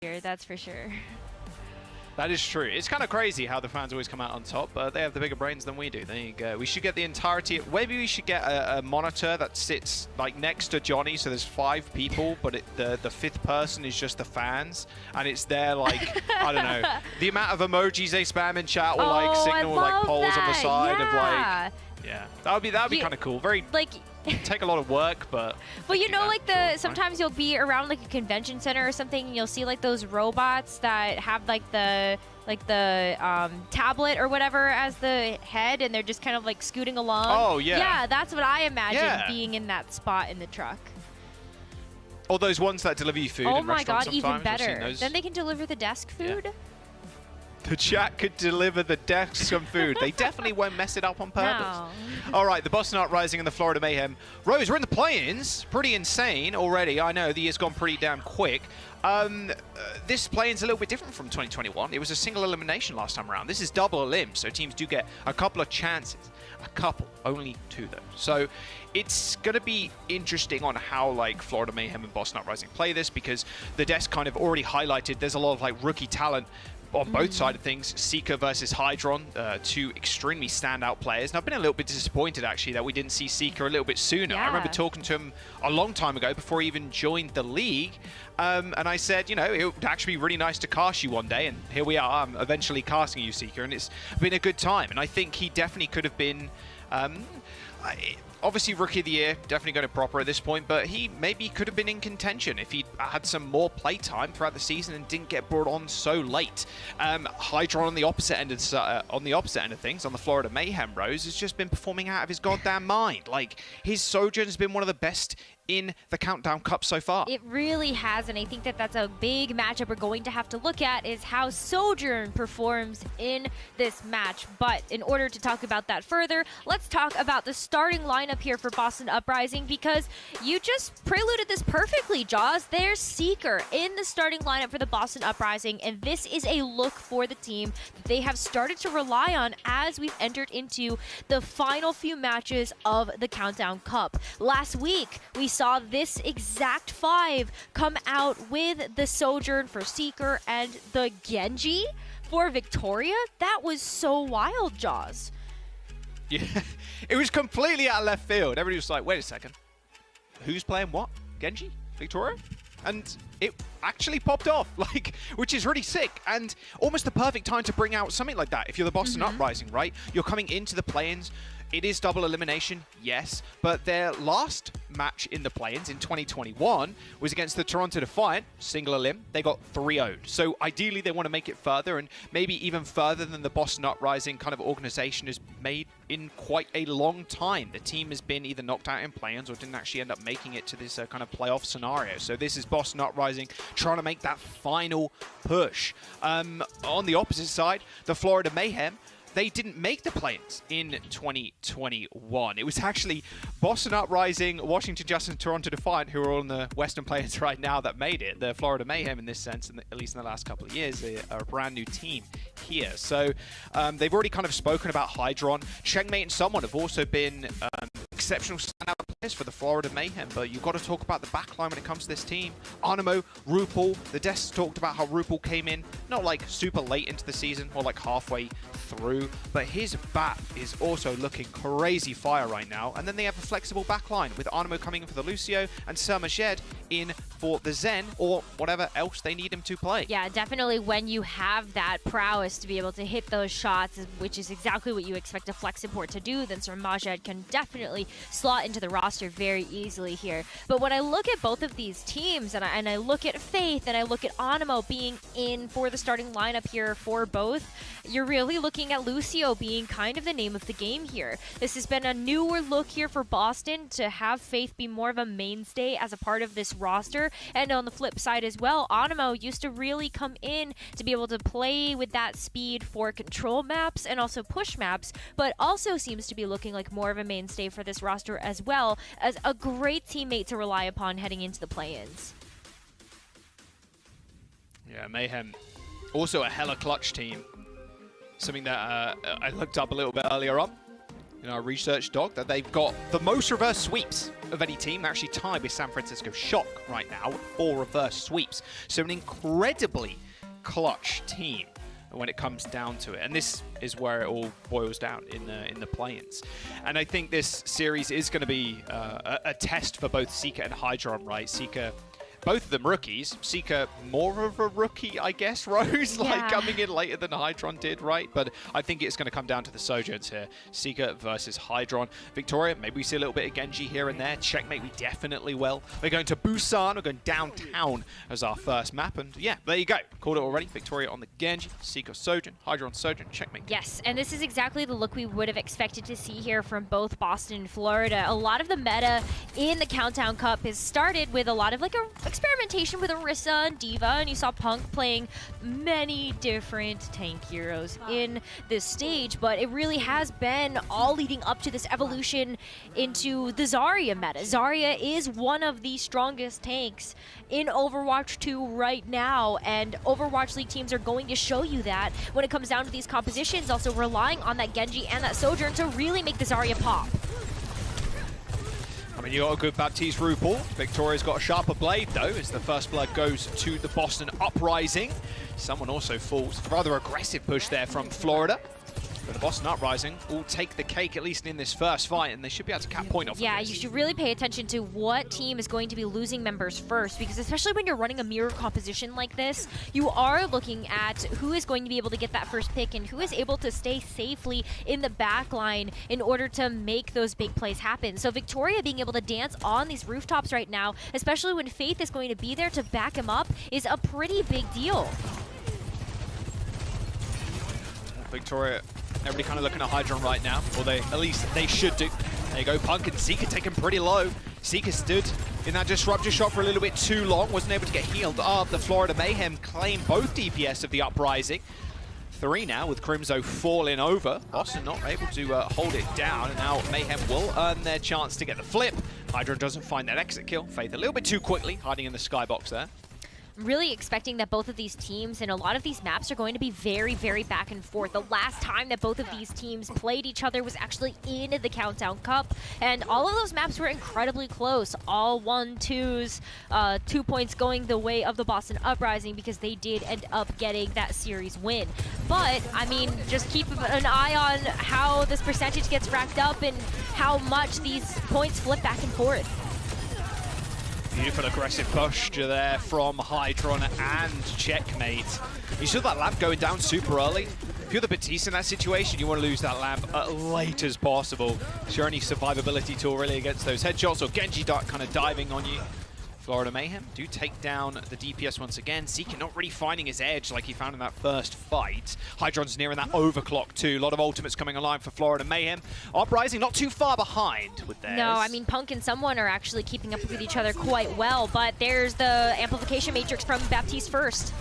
here, that's for sure. That is true. It's kind of crazy how the fans always come out on top, but they have the bigger brains than we do. There you go. We should get the entirety. Maybe we should get a monitor that sits like next to Johnny, so there's 5 people, but the 5th person is just the fans, and it's their like I don't know, the amount of emojis they spam in chat or like signal like polls on the side of like that'd be kind of cool. Very like. Take a lot of work, but well, you know, like sometimes you'll be around like a convention center or something, and you'll see like those robots that have like the tablet or whatever as the head, and they're just kind of like scooting along. Oh yeah. Yeah, that's what I imagine being in that spot in the truck. Or those ones that deliver you food. Oh in my god, sometimes. even better. Then they can deliver the desk food. Yeah. The chat could deliver the desk some food. They definitely won't mess it up on purpose. No. All right, the Boston Uprising and the Florida Mayhem. Rose, we're in the play-ins. Pretty insane already. I know the year's gone pretty damn quick. This play-in's a little bit different from 2021. It was a single elimination last time around. This is double elim, so teams do get a couple of chances. A couple, only 2 though. So it's going to be interesting on how like Florida Mayhem and Boston Uprising play this, because the desk kind of already highlighted there's a lot of like rookie talent on both sides of things. Seeker versus Hydron, 2 extremely standout players. And I've been a little bit disappointed, actually, that we didn't see Seeker a little bit sooner. I remember talking to him a long time ago before he even joined the league. And I said, you know, it would actually be really nice to cast you one day. And here we are. I'm eventually casting you, Seeker. And it's been a good time. And I think he definitely could have been... obviously, Rookie of the Year, definitely going to proper at this point, but he maybe could have been in contention if he had some more play time throughout the season and didn't get brought on so late. Hydron on the opposite end of things, on the Florida Mayhem, Rose, has just been performing out of his goddamn mind. Like, his Sojourn has been one of the best in the Countdown Cup so far. It really has, and I think that that's a big matchup we're going to have to look at, is how Sojourn performs in this match. But in order to talk about that further, let's talk about the starting lineup here for Boston Uprising, because you just preluded this perfectly, Jaws. There's Seeker in the starting lineup for the Boston Uprising, and this is a look for the team that they have started to rely on as we've entered into the final few matches of the Countdown Cup. Last week, we saw this exact 5 come out with the Sojourn for Seeker and the Genji for Victoria. That was so wild, Jaws. Yeah, it was completely out of left field. Everybody was like, wait a second, who's playing what? Genji? Victoria? And it actually popped off, like, which is really sick, and almost the perfect time to bring out something like that if you're the Boston Uprising, right? You're coming into the play-ins. It is double elimination, yes, but their last match in the play-ins in 2021 was against the Toronto Defiant, single elim. They got 3-0'd. So ideally, they want to make it further, and maybe even further than the Boston Uprising kind of organization has made in quite a long time. The team has been either knocked out in play-ins or didn't actually end up making it to this kind of playoff scenario. So this is Boston Uprising trying to make that final push. On the opposite side, the Florida Mayhem, they didn't make the play-ins in 2021. It was actually Boston Uprising, Washington Justice, and Toronto Defiant, who are all in the Western play-ins right now, that made it. The Florida Mayhem, in this sense, at least in the last couple of years, they are a brand new team here. So they've already kind of spoken about Hydron. Chengmate and someone have also been exceptional standout players for the Florida Mayhem, but you've got to talk about the backline when it comes to this team. Animo, Rupal, the desk talked about how Rupal came in, not like super late into the season, more like halfway through, but his bat is also looking crazy fire right now. And then they have a flexible backline with Animo coming in for the Lucio and Sermajed in for the Zen, or whatever else they need him to play. Yeah, definitely when you have that prowess to be able to hit those shots, which is exactly what you expect a flex support to do, then Sermajed can definitely slot into the roster very easily here. But when I look at both of these teams, and I look at Faith, and I look at Animo being in for the starting lineup here for both, you're really looking at Lucio being kind of the name of the game here. This has been a newer look here for Boston to have Faith be more of a mainstay as a part of this roster. And on the flip side as well, Animo used to really come in to be able to play with that speed for control maps and also push maps, but also seems to be looking like more of a mainstay for this roster as well, as a great teammate to rely upon heading into the play-ins. Yeah, Mayhem, also a hella clutch team. Something that I looked up a little bit earlier on. in our research doc that they've got the most reverse sweeps of any team. They're actually tied with San Francisco Shock right now, 4 reverse sweeps. So an incredibly clutch team when it comes down to it. And this is where it all boils down in the play-ins. And I think this series is going to be a test for both Seeker and Hydron, right? Seeker, both of them rookies. Seeker more of a rookie, I guess, Rose, like coming in later than Hydron did, right? But I think it's going to come down to the Sojourns here. Seeker versus Hydron. Victoria, maybe we see a little bit of Genji here and there. Checkmate, we definitely will. We're going to Busan. We're going downtown as our first map. And yeah, there you go. Called it already. Victoria on the Genji. Seeker Sojourn. Hydron Sojourn. Checkmate. Yes, and this is exactly the look we would have expected to see here from both Boston and Florida. A lot of the meta in the Countdown Cup has started with a lot of like experimentation with Orisa and D.Va, and you saw Punk playing many different tank heroes in this stage, but it really has been all leading up to this evolution into the Zarya meta. Zarya is one of the strongest tanks in Overwatch 2 right now, and Overwatch League teams are going to show you that when it comes down to these compositions, also relying on that Genji and that Sojourn to really make the Zarya pop. I mean, you got a good Baptiste RuPaul. Victoria's got a sharper blade, though, as the first blood goes to the Boston Uprising. Someone also falls. Rather aggressive push there from Florida. But the Boston Uprising will take the cake, at least in this first fight, and they should be able to cap point off. Yeah, you should really pay attention to what team is going to be losing members first, because especially when you're running a mirror composition like this, you are looking at who is going to be able to get that first pick and who is able to stay safely in the back line in order to make those big plays happen. So Victoria being able to dance on these rooftops right now, especially when Faith is going to be there to back him up, is a pretty big deal. Victoria, everybody kind of looking at Hydron right now, or at least they should do. There you go, Punk and Seeker taken pretty low. Seeker stood in that disruptor shot for a little bit too long, wasn't able to get healed up. The Florida Mayhem claim both DPS of the Uprising. 3 now with Crimzo falling over. Boston not able to hold it down, and now Mayhem will earn their chance to get the flip. Hydron doesn't find that exit kill. Faith a little bit too quickly, hiding in the skybox there. Really expecting that both of these teams and a lot of these maps are going to be very, very back and forth. The last time that both of these teams played each other was actually in the Countdown Cup, and all of those maps were incredibly close. All 1-2s, 2 points going the way of the Boston Uprising because they did end up getting that series win. But, I mean, just keep an eye on how this percentage gets racked up and how much these points flip back and forth. Beautiful aggressive push there from Hydron and Checkmate. You saw that lamp going down super early. If you're the Baptiste in that situation, you want to lose that lamp as late as possible. It's your only survivability tool really against those headshots, or Genji kind of diving on you. Florida Mayhem do take down the DPS once again. Seeker not really finding his edge like he found in that first fight. Hydron's nearing that overclock too. A lot of ultimates coming online for Florida Mayhem. Uprising not too far behind with theirs. No, I mean, Punk and someone are actually keeping up with each other quite well, but there's the amplification matrix from Baptiste first.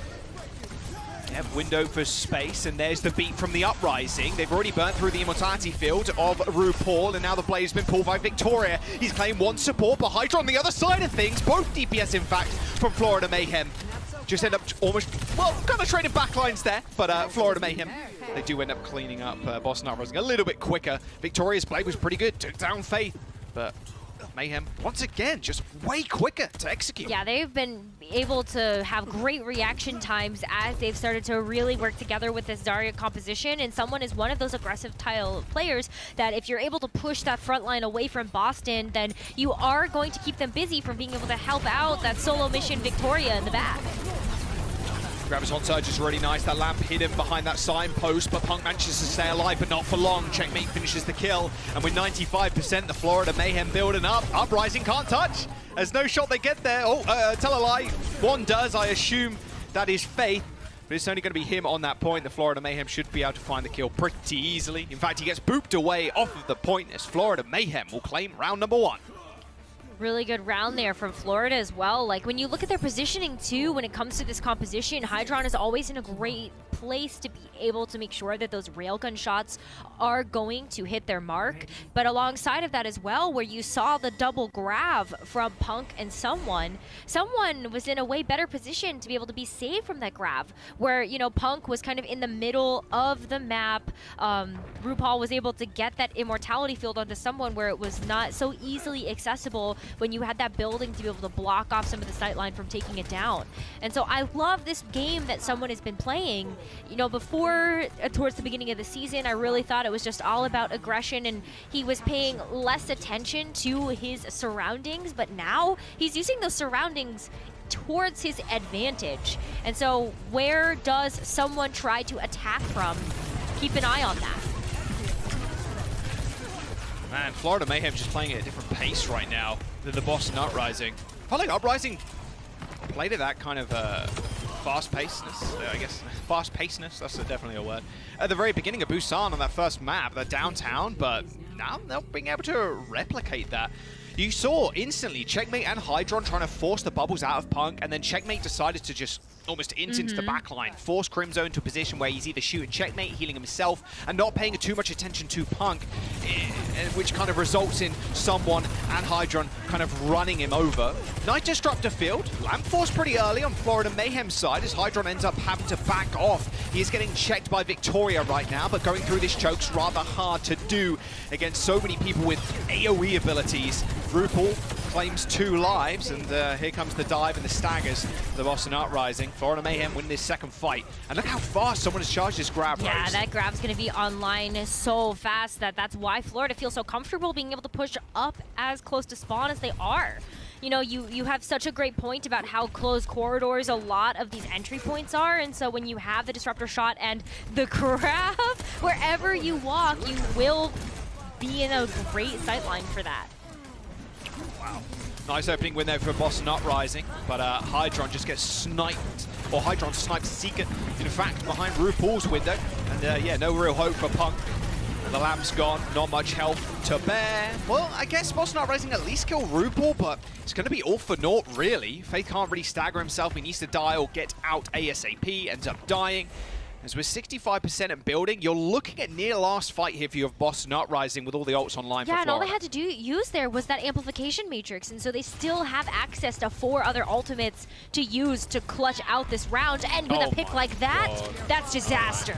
Yeah, window for space, and there's the beat from the Uprising. They've already burnt through the immortality field of RuPaul, and now the blade's been pulled by Victoria. He's claimed one support, but Hydra on the other side of things, both DPS in fact, from Florida Mayhem. Just end up almost, well, kind of trading backlines there, but Florida Mayhem, they do end up cleaning up Boston Uprising a little bit quicker. Victoria's blade was pretty good, took down Faith, but Mayhem, once again, just way quicker to execute. Yeah, they've been able to have great reaction times as they've started to really work together with this Zarya composition, and someone is one of those aggressive tile players that if you're able to push that front line away from Boston, then you are going to keep them busy from being able to help out that solo mission Victoria in the back. Graviton Surge is really nice. That lamp hidden behind that signpost, but Punk manages to stay alive, but not for long. Checkmate finishes the kill, and with 95%, the Florida Mayhem building up. Uprising can't touch. There's no shot they get there. Oh, tell a lie. One does. I assume that is Faith, but it's only going to be him on that point. The Florida Mayhem should be able to find the kill pretty easily. In fact, he gets booped away off of the point as Florida Mayhem will claim round number 1. Really good round there from Florida as well. Like, when you look at their positioning too, when it comes to this composition, Hydron is always in a great place to be able to make sure that those railgun shots are going to hit their mark. But alongside of that as well, where you saw the double grab from Punk and someone was in a way better position to be able to be saved from that grab, where, you know, Punk was kind of in the middle of the map. RuPaul was able to get that immortality field onto someone where it was not so easily accessible when you had that building to be able to block off some of the sightline from taking it down. And so I love this game that someone has been playing. You know, before, towards the beginning of the season, I really thought it was just all about aggression and he was paying less attention to his surroundings, but now he's using those surroundings towards his advantage. And so where does someone try to attack from? Keep an eye on that. Man, Florida Mayhem just playing at a different pace right now than the Boston Uprising. I felt like Uprising played at that kind of fast-pacedness, I guess. Fast-pacedness, that's definitely a word. At the very beginning of Busan on that first map, the downtown, but now they're being able to replicate that. You saw instantly Checkmate and Hydron trying to force the bubbles out of Punk, and then Checkmate decided to just almost into the backline, force Crimzo into a position where he's either shooting Checkmate, healing himself, and not paying too much attention to Punk, which kind of results in someone and Hydron kind of running him over. Nice Disruptor field, Lamp Force pretty early on Florida Mayhem's side as Hydron ends up having to back off. He is getting checked by Victoria right now, but going through this choke's rather hard to do against so many people with AoE abilities. RuPaul claims 2 lives, and here comes the dive and the staggers for the Boston Uprising. Florida Mayhem win this second fight. And look how fast someone has charged this grab, Yeah, Rose. that grab's going to be online so fast that's why Florida feels so comfortable being able to push up as close to spawn as they are. You know, you have such a great point about how close corridors a lot of these entry points are, and so when you have the Disruptor shot and the grab, wherever you walk, you will be in a great sightline for that. Wow. Nice opening win there for Boston Uprising, but Hydron just gets sniped, or Hydron snipes Seeker, in fact, behind RuPaul's window. And yeah, no real hope for Punk. The lamp's gone, not much health to bear. Well, I guess Boston Uprising at least kill RuPaul, but it's going to be all for naught, really. Faith can't really stagger himself. He needs to die or get out ASAP, ends up dying. As we're 65% in building, you're looking at near last fight here for you of Boston Uprising with all the ults online for Florida. Yeah, and all they had to use there was that amplification matrix, and so they still have access to 4 other ultimates to use to clutch out this round, and with a pick like that, that's disaster.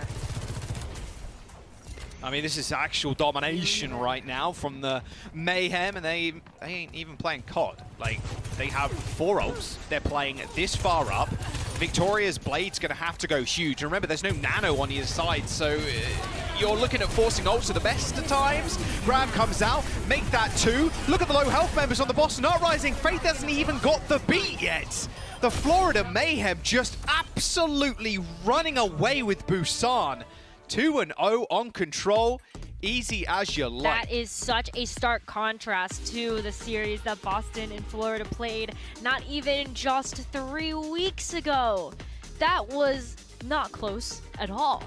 I mean, this is actual domination right now from the Mayhem, and they ain't even playing COD. Like, they have 4 ults. They're playing this far up. Victoria's Blade's going to have to go huge. And remember, there's no nano on either side, so you're looking at forcing ults at the best of times. Grab comes out, make that 2. Look at the low health members on the Boston Uprising. Faith hasn't even got the beat yet. The Florida Mayhem just absolutely running away with Busan. 2-0 on control, easy as you like. That is such a stark contrast to the series that Boston and Florida played not even just 3 weeks ago. That was not close at all.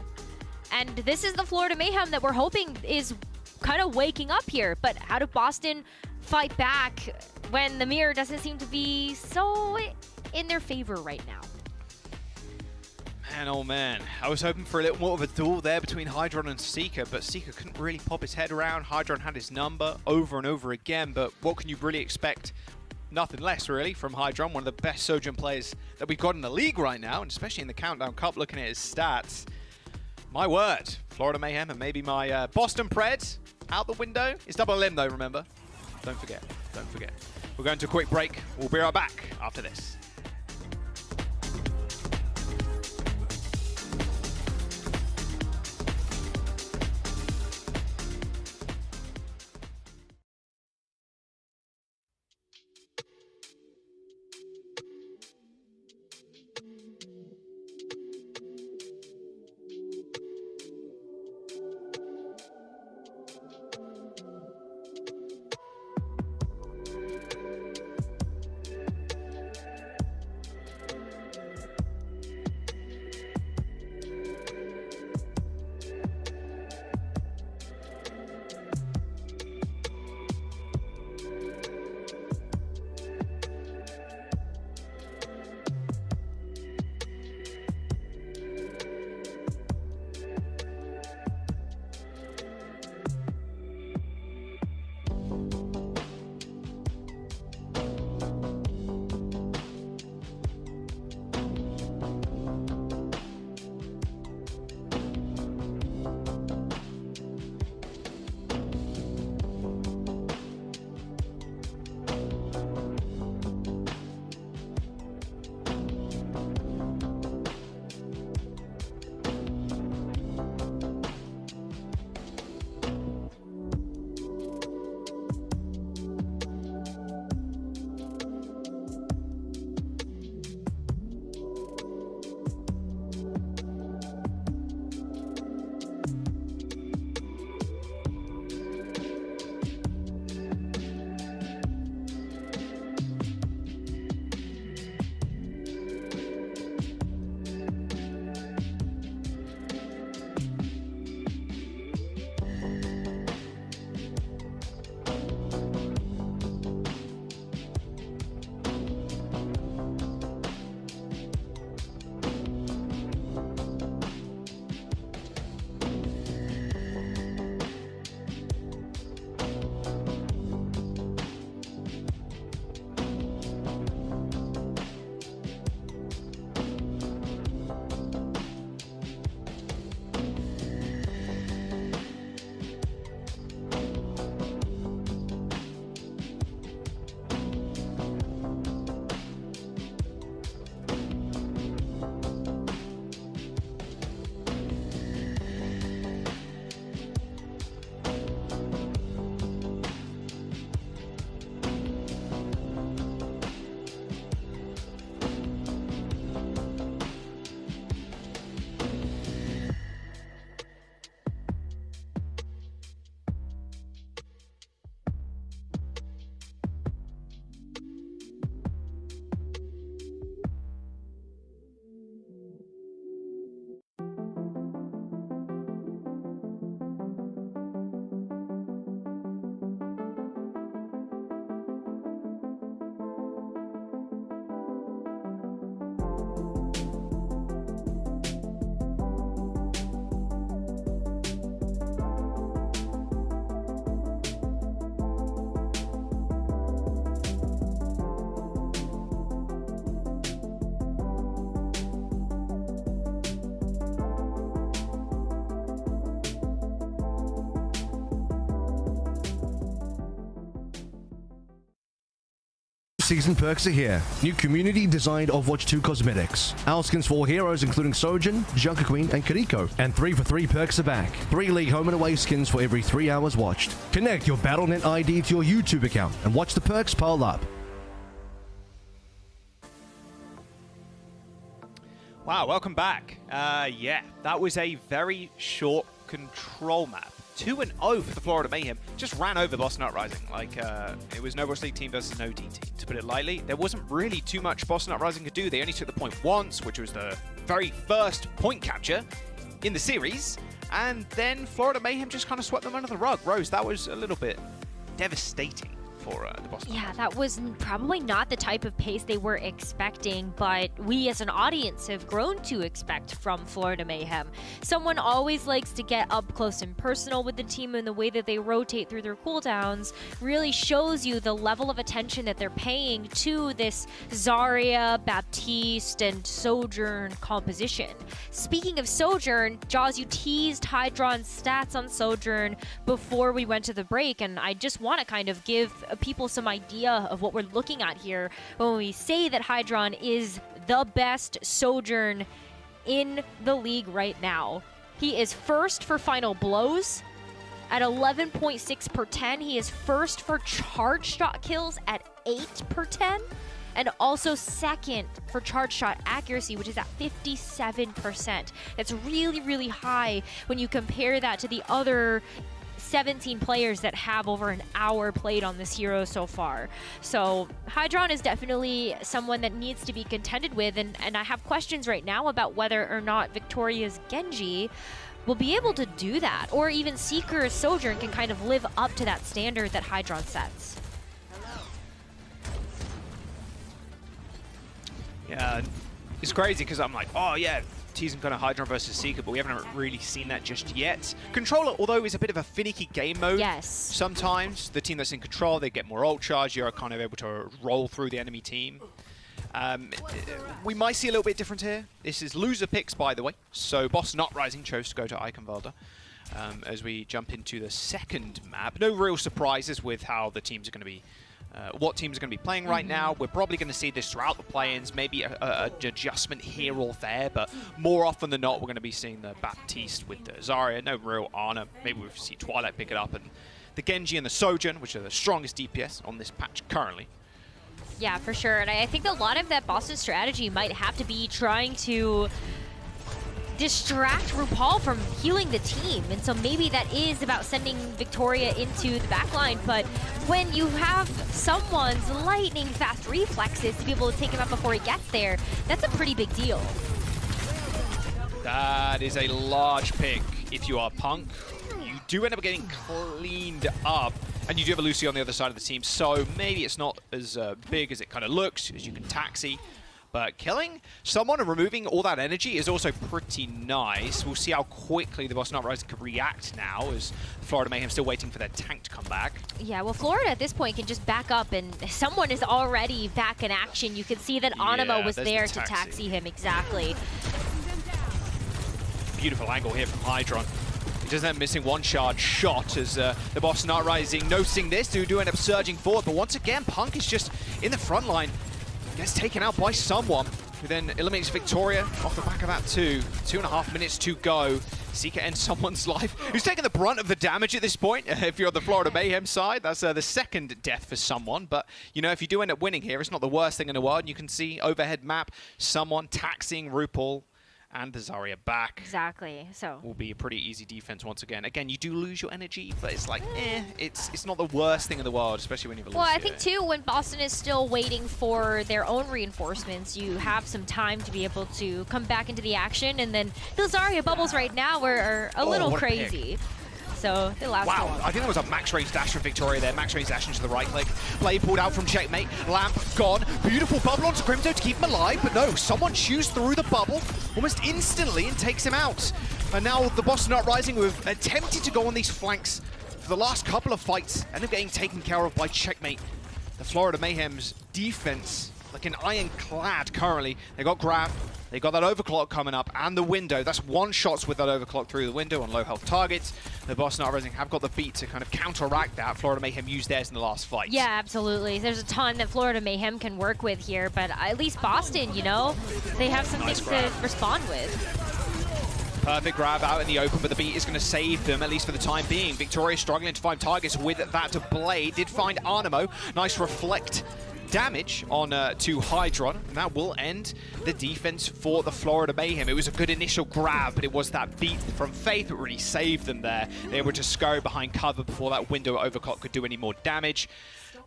And this is the Florida Mayhem that we're hoping is kind of waking up here. But how did Boston fight back when the mirror doesn't seem to be so in their favor right now? Man, oh man. I was hoping for a little more of a duel there between Hydron and Seeker, but Seeker couldn't really pop his head around. Hydron had his number over and over again, but what can you really expect? Nothing less, really, from Hydron, one of the best Sojourn players that we've got in the league right now, and especially in the Countdown Cup, looking at his stats. My word, Florida Mayhem and maybe my Boston Preds out the window. It's double limb though, remember? Don't forget, don't forget. We're going to a quick break. We'll be right back after this. Season perks are here. New community-designed Overwatch 2 cosmetics. Our skins for all heroes including Sojourn, Junker Queen, and Kiriko. And 3 for 3 perks are back. 3 League home and away skins for every 3 hours watched. Connect your Battle.net ID to your YouTube account and watch the perks pile up. Wow, welcome back. Yeah, that was a very short control map. 2-0 for the Florida Mayhem. Just ran over Boston Uprising. Like, it was no Overwatch League team versus no D team, to put it lightly. There wasn't really too much Boston Uprising could do. They only took the point once, which was the very first point capture in the series. And then Florida Mayhem just kind of swept them under the rug. Rose, that was a little bit devastating for the Boston. Yeah, that was probably not the type of pace they were expecting, but we as an audience have grown to expect from Florida Mayhem. Someone always likes to get up close and personal with the team, and the way that they rotate through their cooldowns really shows you the level of attention that they're paying to this Zarya, Baptiste, and Sojourn composition. Speaking of Sojourn, Jaws, you teased Hydron's stats on Sojourn before we went to the break, and I just want to kind of give people some idea of what we're looking at here when we say that Hydron is the best Sojourn in the league right now. He is first for final blows at 11.6 per 10. He is first for charge shot kills at 8 per 10. And also second for charge shot accuracy, which is at 57%. That's really, really high when you compare that to the other 17 players that have over an hour played on this hero so far. So Hydron is definitely someone that needs to be contended with, and I have questions right now about whether or not Victoria's Genji will be able to do that, or even Seeker's Sojourn can kind of live up to that standard that Hydron sets. Yeah, it's crazy because I'm like, oh yeah, teasing kind of Hydron versus Seeker, but we haven't really seen that just yet. Controller, although, is a bit of a finicky game mode. Yes. Sometimes the team that's in control, they get more ult charge. You're kind of able to roll through the enemy team. We might see a little bit different here. This is loser picks, by the way. So Boston Uprising chose to go to Eichenwalde. As we jump into the second map. No real surprises with how the teams are going to be what teams are going to be playing right now. We're probably going to see this throughout the play-ins, maybe an adjustment here or there, but more often than not, we're going to be seeing the Baptiste with the Zarya, no real Ana. Maybe we'll see Twilight pick it up, and the Genji and the Sojourn, which are the strongest DPS on this patch currently. Yeah, for sure, and I think a lot of that Boston strategy might have to be trying to distract RuPaul from healing the team, and so maybe that is about sending Victoria into the backline, but when you have someone's lightning fast reflexes to be able to take him out before he gets there, that's a pretty big deal. That is a large pick if you are Punk. You do end up getting cleaned up, and you do have a Lucy on the other side of the team, so maybe it's not as big as it kind of looks, as you can taxi. But killing someone and removing all that energy is also pretty nice. We'll see how quickly the Boston Uprising can react now, as Florida Mayhem still waiting for their tank to come back. Yeah, well, Florida at this point can just back up, and someone is already back in action. You can see that Anima was there to taxi him, exactly. Beautiful angle here from Hydron. He doesn't end up missing one charge shot as the Boston Uprising noticing this. Do end up surging forward, but once again, Punk is just in the front line. Gets taken out by someone, who then eliminates Victoria off the back of that too. 2.5 minutes to go. Seeker ends someone's life. Who's taking the brunt of the damage at this point? If you're on the Florida Mayhem side, that's the second death for someone. But, you know, if you do end up winning here, it's not the worst thing in the world. And you can see overhead map, someone taxiing RuPaul and the Zarya back. Exactly. So will be a pretty easy defense once again. Again, you do lose your energy, but it's like, it's not the worst thing in the world, especially when you have a Lucio. Well, I think too, when Boston is still waiting for their own reinforcements, you have some time to be able to come back into the action, and then the Zarya bubbles right now are a little crazy. So it lasts wow, long. I think there was a max range dash from Victoria there. Max range dash into the right click. Blade pulled out from Checkmate. Lamp gone. Beautiful bubble onto Crimzo to keep him alive, but no, someone chews through the bubble almost instantly and takes him out. And now the Boston Uprising, who have attempted to go on these flanks for the last couple of fights, end up getting taken care of by Checkmate. The Florida Mayhem's defense, like an ironclad currently. They got grab. They got that overclock coming up and the window. That's one shots with that overclock through the window on low health targets. The Boston Uprising have got the beat to kind of counteract that. Florida Mayhem used theirs in the last fight. Yeah, absolutely. There's a ton that Florida Mayhem can work with here, but at least Boston, you know, they have some things to respond with. Perfect grab out in the open, but the beat is going to save them, at least for the time being. Victoria struggling to find targets with that blade. Did find Animo. Nice reflect damage on to Hydron, and that will end the defense for the Florida Mayhem. It was a good initial grab, but it was that beat from Faith that really saved them there. They were to scurry behind cover before that window overclock could do any more damage.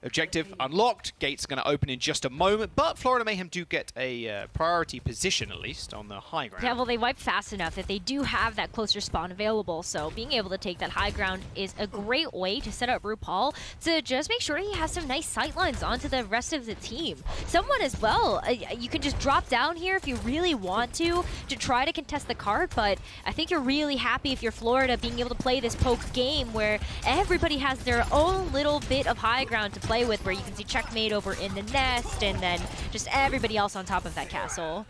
Objective unlocked. Gate's going to open in just a moment, but Florida Mayhem do get a priority position, at least, on the high ground. Yeah, well, they wipe fast enough that they do have that closer spawn available, so being able to take that high ground is a great way to set up RuPaul to just make sure he has some nice sightlines onto the rest of the team. Someone as well, you can just drop down here if you really want to try to contest the card, but I think you're really happy if you're Florida being able to play this poke game where everybody has their own little bit of high ground to play with, where you can see Checkmate over in the nest and then just everybody else on top of that castle.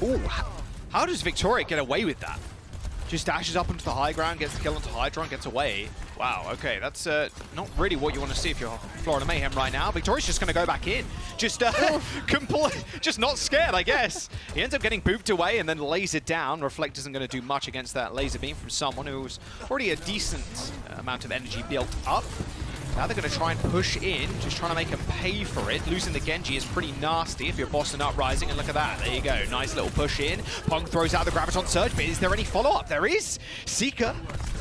Ooh, how does Victoria get away with that? Just dashes up into the high ground, gets the kill onto Hydron, gets away. Wow, okay, that's not really what you want to see if you're Florida Mayhem right now. Victoria's just going to go back in. Just just not scared, I guess. He ends up getting booped away and then lasered down. Reflect isn't going to do much against that laser beam from someone who was already a decent amount of energy built up. Now they're going to try and push in, just trying to make them pay for it. Losing the Genji is pretty nasty if you're Boston Uprising, and look at that. There you go. Nice little push in. Punk throws out the Graviton Surge, but is there any follow-up? There is. Seeker,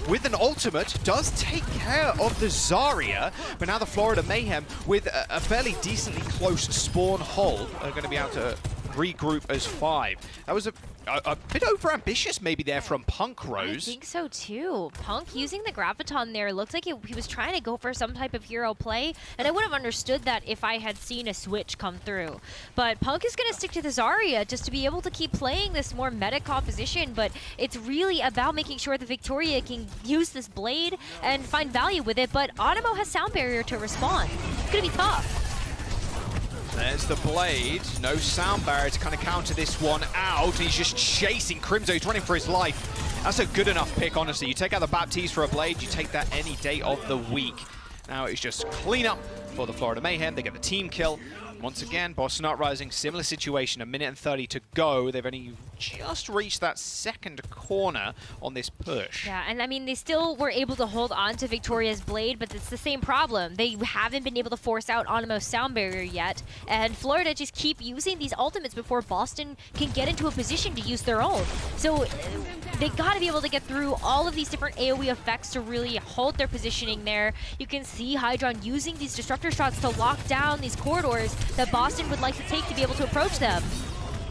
with an ultimate, does take care of the Zarya, but now the Florida Mayhem, with a fairly decently close spawn hold, are going to be able to regroup as 5. That was a bit over-ambitious maybe there from Punk Rose. I think so too. Punk using the Graviton there looked like he was trying to go for some type of hero play, and I would have understood that if I had seen a switch come through. But Punk is going to stick to the Zarya just to be able to keep playing this more meta composition, but it's really about making sure that Victoria can use this blade and find value with it, but Animo has sound barrier to respond. It's going to be tough. There's the blade. No sound barrier to kind of counter this one out. He's just chasing Crimzo. He's running for his life. That's a good enough pick, honestly. You take out the Baptiste for a blade, you take that any day of the week. Now it's just clean up for the Florida Mayhem. They get the team kill. Once again, Boston Uprising, similar situation, 1 minute and 30 to go. They've only just reached that second corner on this push. Yeah, and I mean, they still were able to hold on to Victoria's blade, but it's the same problem. They haven't been able to force out Animo's sound barrier yet, and Florida just keep using these ultimates before Boston can get into a position to use their own. So they got to be able to get through all of these different AoE effects to really hold their positioning there. You can see Hydron using these disruptor shots to lock down these corridors that Boston would like to take to be able to approach them.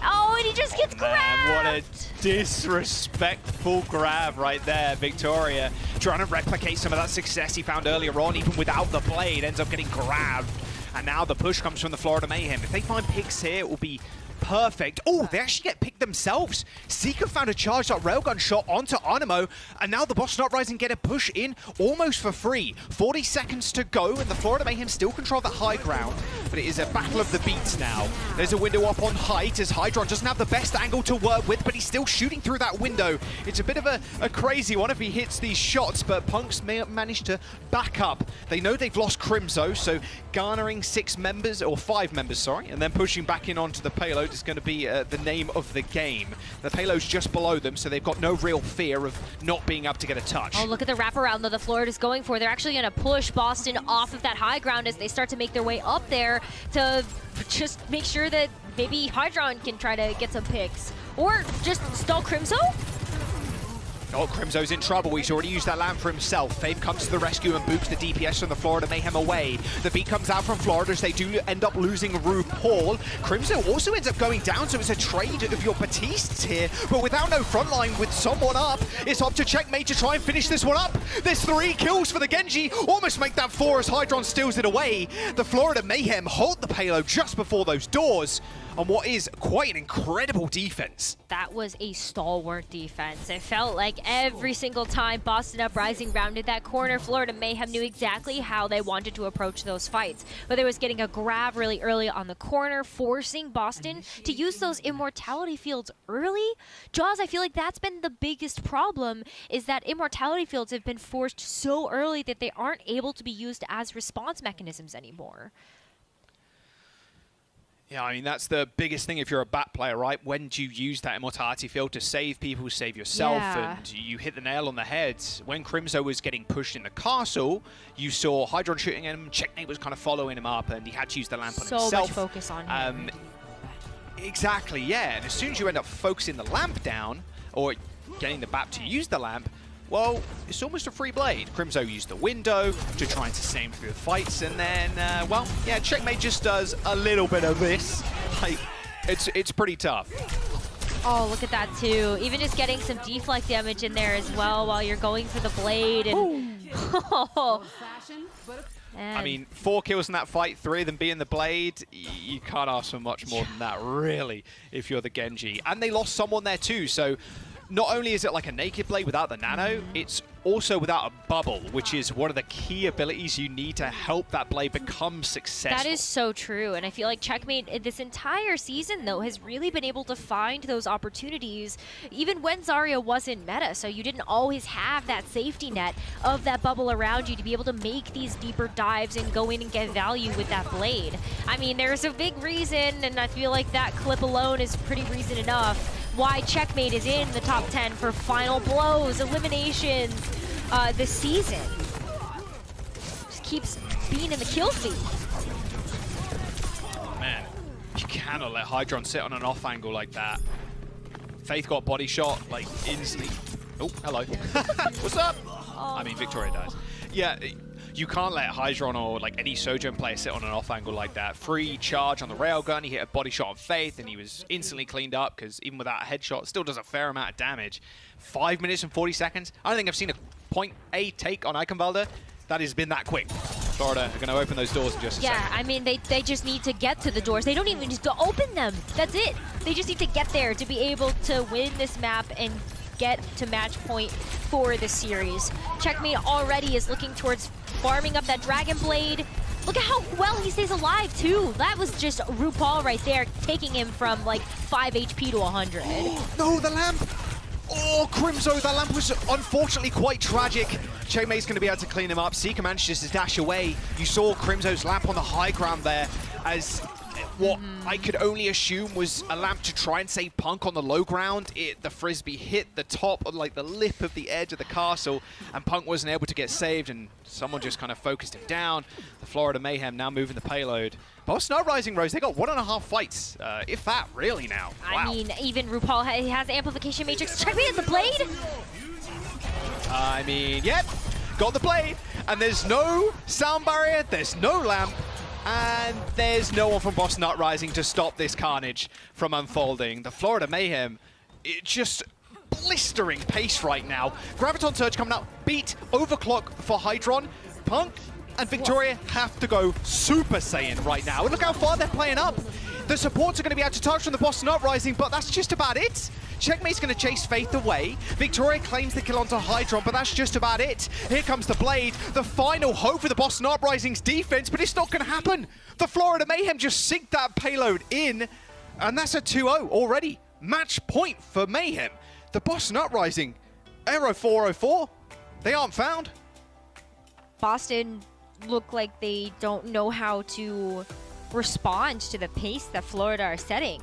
Oh, and he just gets grabbed! What a disrespectful grab right there. Victoria trying to replicate some of that success he found earlier on, even without the blade, ends up getting grabbed. And now the push comes from the Florida Mayhem. If they find picks here, it will be perfect. Oh, they actually get picked themselves. Seeker found a charged up railgun shot onto Animo, and now the Boston Uprising get a push in almost for free. 40 seconds to go, and the Florida Mayhem still control the high ground, but it is a battle of the beats now. There's a window up on height as Hydron doesn't have the best angle to work with, but he's still shooting through that window. It's a bit of a crazy one if he hits these shots, but Punks may have managed to back up. They know they've lost Crimzo, so garnering 5 members, sorry, and then pushing back in onto the payload is going to be the name of the game. The payload's just below them, so they've got no real fear of not being able to get a touch. Oh, look at the wraparound that the Florida's going for. They're actually going to push Boston off of that high ground as they start to make their way up there to just make sure that maybe Hydron can try to get some picks. Or just stall Crimzo? Oh, Crimzo's in trouble. He's already used that lamp for himself. Fave comes to the rescue and boops the DPS from the Florida Mayhem away. The beat comes out from Florida as they do end up losing RuPaul. Crimzo also ends up going down, so it's a trade of your Batistes here. But without no frontline, with someone up, it's up to Checkmate to try and finish this one up. There's 3 kills for the Genji. Almost make that 4 as Hydron steals it away. The Florida Mayhem hold the payload just before those doors. on what is quite an incredible defense. That was a stalwart defense. It felt like every single time Boston Uprising rounded that corner, Florida Mayhem knew exactly how they wanted to approach those fights. Whether it was getting a grab really early on the corner, forcing Boston to use those immortality fields early. Jaws, I feel like that's been the biggest problem, is that immortality fields have been forced so early that they aren't able to be used as response mechanisms anymore. Yeah, I mean, that's the biggest thing if you're a bat player, right? When do you use that immortality field to save people, save yourself, and you hit the nail on the head. When Crimzo was getting pushed in the castle, you saw Hydron shooting him, Checkmate was kind of following him up, and he had to use the lamp on himself. So much focus on him. Exactly, yeah. And as soon as you end up focusing the lamp down, or getting the bat to use the lamp, well, it's almost a free blade. Crimzo used the window to try and sustain through the fights, and then, well, yeah, Checkmate just does a little bit of this. Like, it's pretty tough. Oh, look at that, too. Even just getting some deflect damage in there as well while you're going for the blade. And I mean, 4 kills in that fight, 3 of them being the blade. You can't ask for much more than that, really, if you're the Genji. And they lost someone there, too, so not only is it like a naked blade without the nano, it's also without a bubble, which is one of the key abilities you need to help that blade become successful. That is so true, and I feel like Checkmate this entire season, though, has really been able to find those opportunities, even when Zarya wasn't meta, so you didn't always have that safety net of that bubble around you to be able to make these deeper dives and go in and get value with that blade. I mean, there's a big reason, and I feel like that clip alone is pretty reason enough why Checkmate is in the top 10 for final blows, eliminations this season. Just keeps being in the kill feed. Man, you cannot let Hydron sit on an off angle like that. Faith got body shot, like, instantly. Oh, hello. What's up? I mean, Victoria dies. Yeah, you can't let Hydron or like any Sojourn player sit on an off angle like that. Free charge on the railgun, he hit a body shot on Faith, and he was instantly cleaned up because even without a headshot, it still does a fair amount of damage. 5 minutes and 40 seconds. I don't think I've seen a point A take on Eichenwalde that has been that quick. Florida are going to open those doors in just a second. Yeah, I mean, they just need to get to the doors. They don't even need to open them. That's it. They just need to get there to be able to win this map and get to match point for the series. Checkmate already is looking towards farming up that Dragon Blade. Look at how well he stays alive, too. That was just RuPaul right there, taking him from, like, 5 HP to 100. No, the lamp! Oh, Crimzo, that lamp was unfortunately quite tragic. Checkmate's going to be able to clean him up. Seeker manages to dash away. You saw Crimzo's lamp on the high ground there as what I could only assume was a lamp to try and save Punk on the low ground. The Frisbee hit the top, like the lip of the edge of the castle, and Punk wasn't able to get saved, and someone just kind of focused him down. The Florida Mayhem now moving the payload. Boston Uprising, Rose, they got 1.5 fights, if that, really now. Wow. I mean, even RuPaul has Amplification Matrix. Checkmate has the blade! I mean, yep, got the blade, and there's no sound barrier, there's no lamp, and there's no one from Boston Uprising to stop this carnage from unfolding. The Florida Mayhem, it just blistering pace right now. Graviton Surge coming out, beat Overclock for Hydron. Punk and Victoria have to go Super Saiyan right now. And look how far they're playing up. The supports are going to be able to touch from the Boston Uprising, but that's just about it. Checkmate's going to chase Faith away. Victoria claims the kill onto Hydron, but that's just about it. Here comes the Blade, the final hope for the Boston Uprising's defense, but it's not going to happen. The Florida Mayhem just synced that payload in, and that's a 2-0 already. Match point for Mayhem. The Boston Uprising, Aero 404, they aren't found. Boston look like they don't know how to respond to the pace that Florida are setting.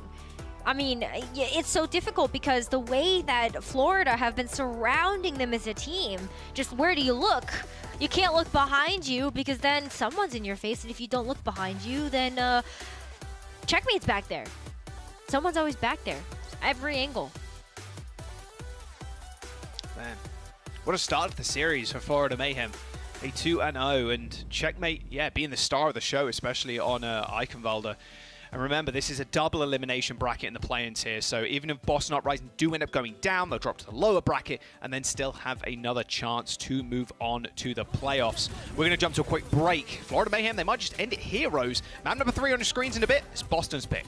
I mean, it's so difficult because the way that Florida have been surrounding them as a team, just where do you look? You can't look behind you because then someone's in your face, and if you don't look behind you, then Checkmate's back there. Someone's always back there. Every angle. Man, what a start to the series for Florida Mayhem. A 2-0, and Checkmate, yeah, being the star of the show, especially on Eichenwalde. And remember, this is a double elimination bracket in the play-ins here, so even if Boston Uprising do end up going down, they'll drop to the lower bracket and then still have another chance to move on to the playoffs. We're going to jump to a quick break. Florida Mayhem, they might just end it here, Rose. Map number 3 on your screens in a bit. It's Boston's pick.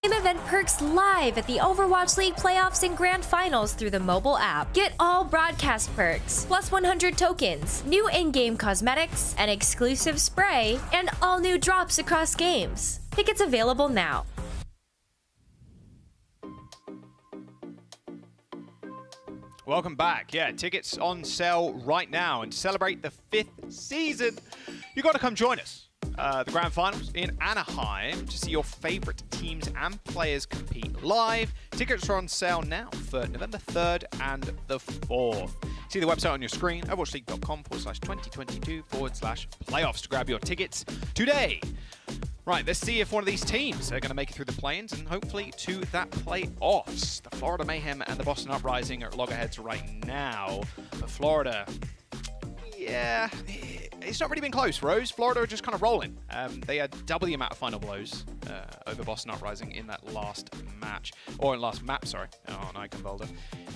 Event perks live at the Overwatch League Playoffs and Grand Finals through the mobile app. Get all broadcast perks, plus 100 tokens, new in-game cosmetics, an exclusive spray, and all new drops across games. Tickets available now. Welcome back. Yeah, tickets on sale right now. And to celebrate the 5th season, you got to come join us. The Grand Finals in Anaheim to see your favorite teams and players compete live. Tickets are on sale now for November 3rd and the 4th. See the website on your screen, overwatchleague.com/2022/playoffs to grab your tickets today. Right, let's see if one of these teams are going to make it through the play-ins and hopefully to that playoffs. The Florida Mayhem and the Boston Uprising are at loggerheads right now. But Florida, yeah, it's not really been close, Rose. Florida are just kind of rolling. They had double the amount of final blows over Boston Uprising in that last match. Or in last map, sorry, on Eichenwalde.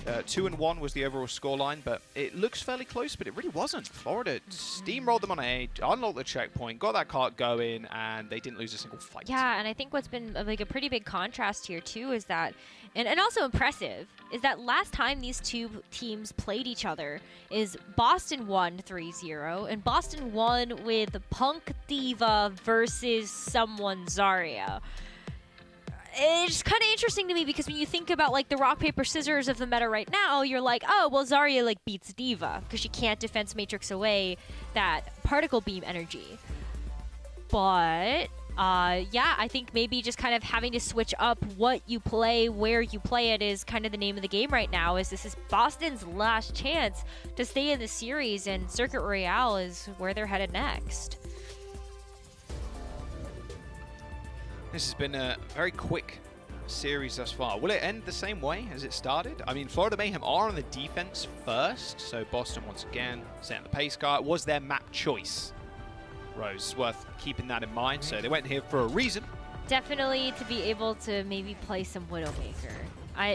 2-1 was the overall scoreline, but it looks fairly close, but it really wasn't. Florida steamrolled them on A, unlocked the checkpoint, got that cart going, and they didn't lose a single fight. Yeah, and I think what's been like a pretty big contrast here, too, is that, and also impressive, is that last time these two teams played each other is Boston won 3-0, and Boston won with Punk Diva versus someone Zarya. It's kind of interesting to me because when you think about like the rock, paper, scissors of the meta right now, you're like, oh, well, Zarya like beats Diva because she can't defense matrix away that particle beam energy. But yeah, I think maybe just kind of having to switch up what you play, where you play it is kind of the name of the game right now. Is this is Boston's last chance to stay in the series, and Circuit Royale is where they're headed next. This has been a very quick series thus far. Will it end the same way as it started? I mean, Florida Mayhem are on the defense first, so Boston once again setting the pace car. It was their map choice, Rose. Worth keeping that in mind. So they went here for a reason. Definitely to be able to maybe play some Widowmaker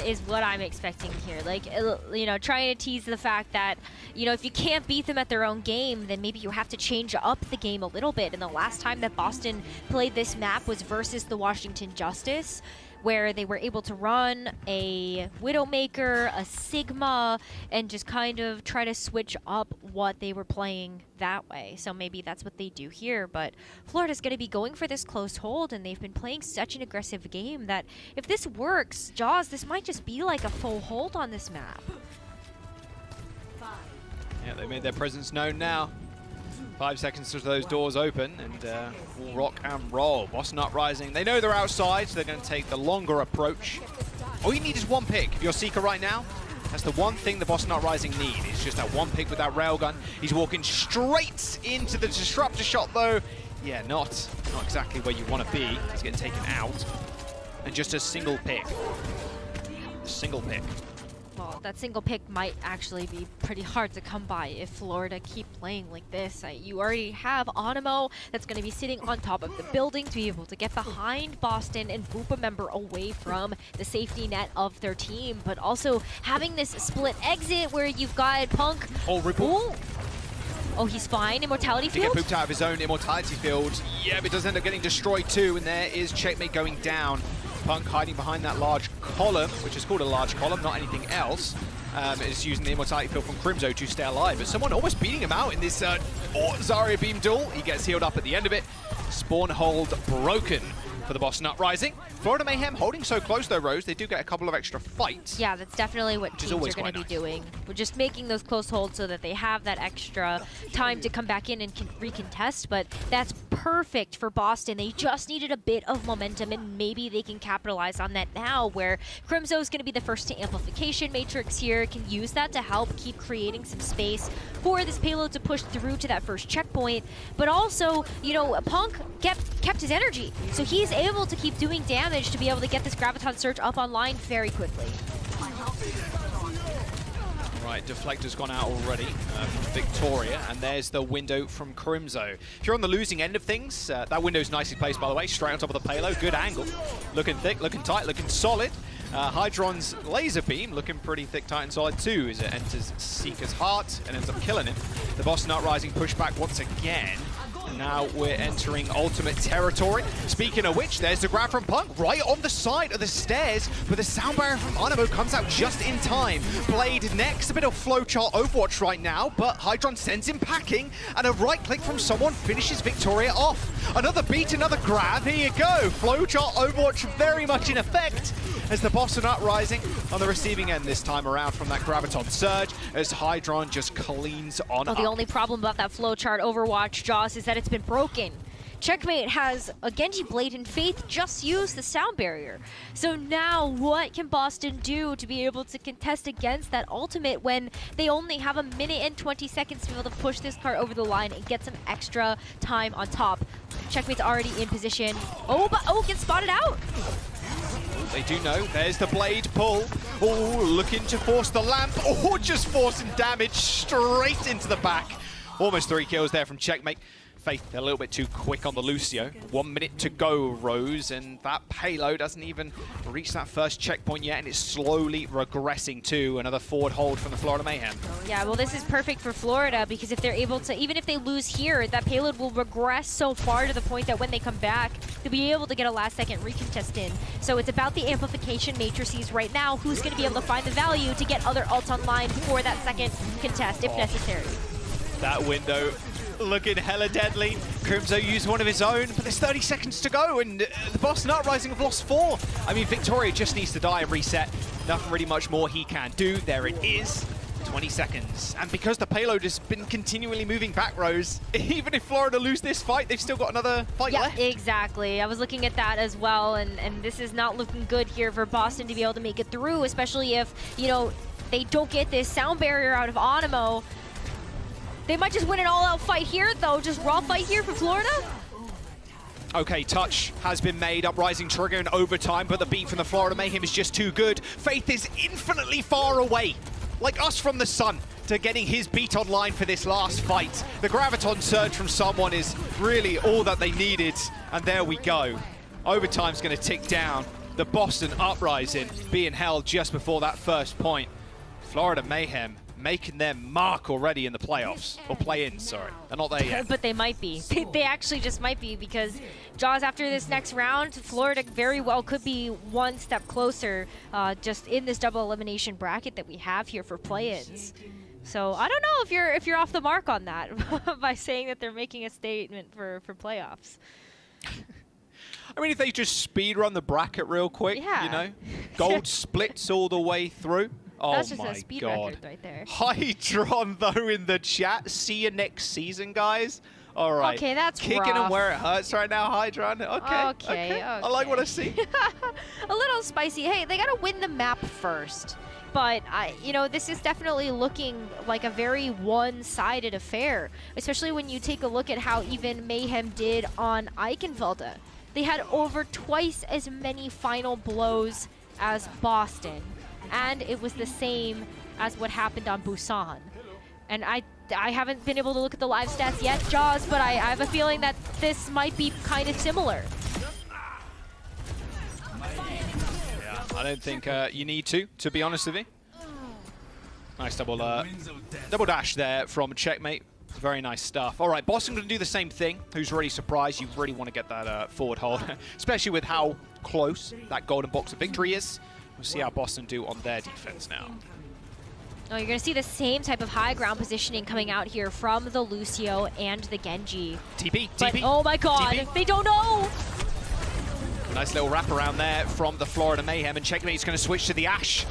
is what I'm expecting here. Like, you know, trying to tease the fact that, you know, if you can't beat them at their own game, then maybe you have to change up the game a little bit. And the last time that Boston played this map was versus the Washington Justice, where they were able to run a Widowmaker, a Sigma, and just kind of try to switch up what they were playing that way. So maybe that's what they do here, but Florida's going to be going for this close hold, and they've been playing such an aggressive game that if this works, Jaws, this might just be like a full hold on this map. Yeah, they made their presence known now. 5 seconds to those doors open, and we'll rock and roll. Boston Uprising, they know they're outside, so they're going to take the longer approach. All you need is one pick. If you're Seeker right now, that's the one thing the Boston Uprising need. It's just that one pick with that railgun. He's walking straight into the disruptor shot, though. Yeah, not exactly where you want to be. He's getting taken out. And just a single pick. A single pick. Well, that single pick might actually be pretty hard to come by if Florida keep playing like this. You already have Onimo that's going to be sitting on top of the building to be able to get behind Boston and boop a member away from the safety net of their team, but also having this split exit where you've got Punk. Oh, Ripple. Oh, he's fine. Immortality field? To get pooped out of his own Immortality field. Yeah, but it does end up getting destroyed too, and there is Checkmate going down. Punk hiding behind that large column, which is called a large column, not anything else. Is using the Immortality field from Crimzo to stay alive, but someone almost beating him out in this Zarya beam duel. He gets healed up at the end of it. Spawn hold broken for the Boston Uprising. Florida Mayhem holding so close though, Rose. They do get a couple of extra fights. Yeah, that's definitely what teams are going to be doing. We're just making those close holds so that they have that extra time to come back in and recontest, but that's perfect for Boston. They just needed a bit of momentum, and maybe they can capitalize on that now, where Crimzo is going to be the first to amplification matrix here, can use that to help keep creating some space for this payload to push through to that first checkpoint, but also, you know, Punk kept his energy, so he's able to keep doing damage to be able to get this Graviton Surge up online very quickly. Right, Deflector's gone out already from Victoria, and there's the window from Crimzo. If you're on the losing end of things, that window's nicely placed, by the way, straight on top of the payload. Good angle. Looking thick, looking tight, looking solid. Hydron's laser beam looking pretty thick, tight, and solid too, as it enters Seeker's heart and ends up killing him. The Boston Uprising push back once again. Now we're entering ultimate territory. Speaking of which, there's the grab from Punk right on the side of the stairs, but the sound barrier from Animo comes out just in time. Blade next, a bit of flowchart Overwatch right now, but Hydron sends him packing, and a right click from someone finishes Victoria off. Another beat, another grab, here you go. Flowchart Overwatch very much in effect, as the Boston Uprising on the receiving end this time around from that Graviton surge, as Hydron just cleans on up. The only problem about that flowchart Overwatch, Jaws, is that it's been broken. Checkmate has a Genji Blade, and Faith just used the sound barrier. So now what can Boston do to be able to contest against that ultimate when they only have a minute and 20 seconds to be able to push this cart over the line and get some extra time on top? Checkmate's already in position. Oh, but gets spotted out. They do know. There's the blade pull. Oh, looking to force the lamp. Oh, just forcing damage straight into the back. Almost 3 kills there from Checkmate. Faith a little bit too quick on the Lucio. 1 minute to go, Rose, and that payload hasn't even reached that first checkpoint yet, and it's slowly regressing to another forward hold from the Florida Mayhem. Yeah, well, this is perfect for Florida, because if they're able to, even if they lose here, that payload will regress so far to the point that when they come back, they'll be able to get a last-second recontest in. So it's about the amplification matrices right now. Who's going to be able to find the value to get other ults online for that second contest, if necessary? That window looking hella deadly. Crimzo used one of his own, but there's 30 seconds to go, and the Boston Uprising have lost 4. I mean, Victoria just needs to die and reset. Nothing really much more he can do. There it is. 20 seconds. And because the payload has been continually moving back, Rose, even if Florida lose this fight, they've still got another fight left. Yeah, exactly. I was looking at that as well, and this is not looking good here for Boston to be able to make it through, especially if, you know, they don't get this sound barrier out of Animo. They might just win an all-out fight here, though. Just raw fight here for Florida. Okay, touch has been made. Uprising trigger in overtime, but the beat from the Florida Mayhem is just too good. Faith is infinitely far away, like us from the sun, to getting his beat online for this last fight. The Graviton surge from someone is really all that they needed, and there we go. Overtime's going to tick down. The Boston Uprising being held just before that first point. Florida Mayhem making their mark already in the playoffs, or play-in, sorry. They're not there yet. But they might be. They actually just might be, because Jaws, after this next round, Florida very well could be one step closer just in this double elimination bracket that we have here for play-ins. So I don't know if you're off the mark on that by saying that they're making a statement for playoffs. I mean, if they just speedrun the bracket real quick, yeah. You know, gold splits all the way through. Oh That's just my a speed God. record right there. Hydron, though, in the chat. See you next season, guys. All right. Okay, that's Kicking rough. them where it hurts right now, Hydron. Okay. I like what I see. A little spicy. Hey, they got to win the map first. But, you know, this is definitely looking like a very one-sided affair, especially when you take a look at how even Mayhem did on Eichenwalde. They had over twice as many final blows as Boston. And it was the same as what happened on Busan. And I haven't been able to look at the live stats yet, Jaws, but I have a feeling that this might be kind of similar. Yeah, I don't think you need to be honest with you. Nice double dash there from Checkmate. Very nice stuff. All right, Boston going to do the same thing. Who's really surprised? You really want to get that forward hold, especially with how close that golden box of victory is. We'll see how Boston do on their defense now. Oh, you're going to see the same type of high ground positioning coming out here from the Lucio and the Genji. TP. But, oh my God, TP. They don't know. Nice little wrap around there from the Florida Mayhem, and Checkmate's going to switch to the Ashe.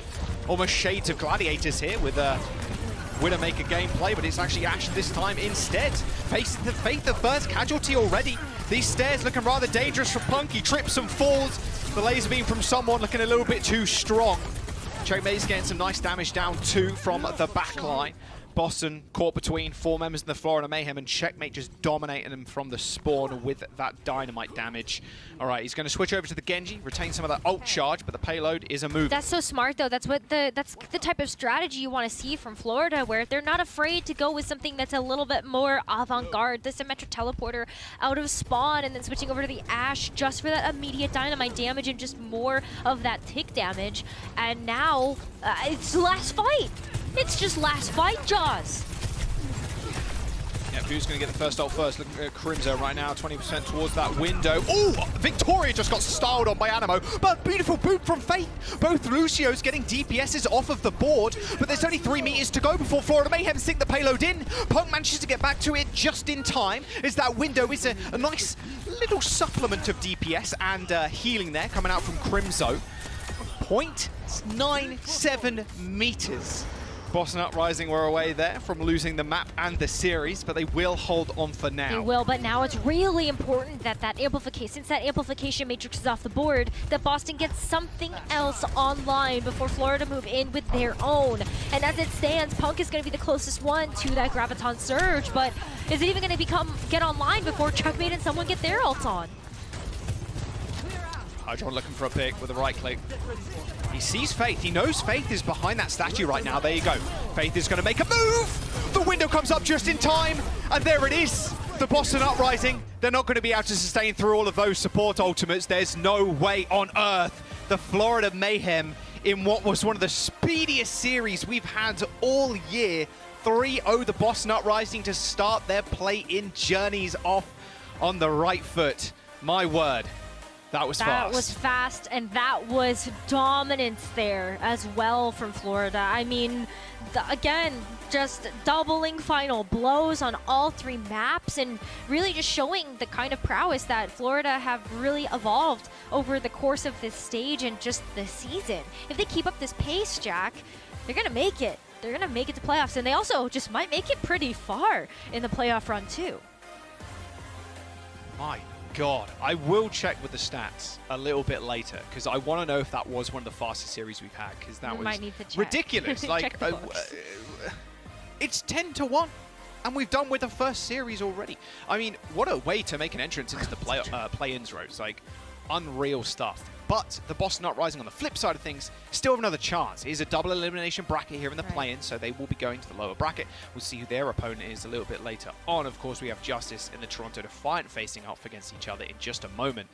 Almost shades of Gladiators here with Widowmaker gameplay, but it's actually Ashe this time instead. Facing the Faith, the first casualty already. These stairs looking rather dangerous for Punk. He trips and falls. The laser beam from someone looking a little bit too strong. Checkmate's getting some nice damage down too from the back line. Boston caught between 4 members in the Florida Mayhem, and Checkmate just dominating them from the spawn with that dynamite damage. All right, he's going to switch over to the Genji, retain some of that ult charge, but the payload is a move. That's so smart, though. That's the type of strategy you want to see from Florida, where they're not afraid to go with something that's a little bit more avant-garde. The symmetric teleporter out of spawn, and then switching over to the Ashe just for that immediate dynamite damage and just more of that tick damage. And now it's the last fight. It's just last fight, Jaws. Yeah, of who's going to get the first ult first. Looking at Crimzo right now, 20% towards that window. Oh, Victoria just got styled on by Animo, but beautiful boot from Faith. Both Lucio's getting DPSs off of the board, but there's only 3 meters to go before Florida Mayhem sink the payload in. Punk manages to get back to it just in time, as that window is a nice little supplement of DPS and healing there coming out from Crimzo. 0.97 meters. Boston Uprising were away there from losing the map and the series, but they will hold on for now. They will, but now it's really important that since that amplification matrix is off the board, that Boston gets something else online before Florida move in with their own. And as it stands, Punk is going to be the closest one to that Graviton Surge, but is it even going to get online before Checkmate and someone get their ults on? Hydron looking for a pick with a right click. He sees Faith. He knows Faith is behind that statue right now. There you go. Faith is going to make a move. The window comes up just in time. And there it is. The Boston Uprising. They're not going to be able to sustain through all of those support ultimates. There's no way on earth. The Florida Mayhem, in what was one of the speediest series we've had all year, 3-0 the Boston Uprising to start their play-in journeys off on the right foot. My word. That was fast. That was fast, and that was dominance there as well from Florida. I mean, again, just doubling final blows on all 3 maps and really just showing the kind of prowess that Florida have really evolved over the course of this stage and just this season. If they keep up this pace, Jack, they're going to make it. They're going to make it to playoffs, and they also just might make it pretty far in the playoff run, too. My God, I will check with the stats a little bit later because I want to know if that was one of the fastest series we've had because that was ridiculous. Like, it's 10-1, and we've done with the first series already. I mean, what a way to make an entrance into the play-ins, Rose. Like, unreal stuff. But the Boston Uprising on the flip side of things still have another chance. Here's a double elimination bracket here in the play-in, so they will be going to the lower bracket. We'll see who their opponent is a little bit later on. Of course, we have Justice and the Toronto Defiant facing off against each other in just a moment.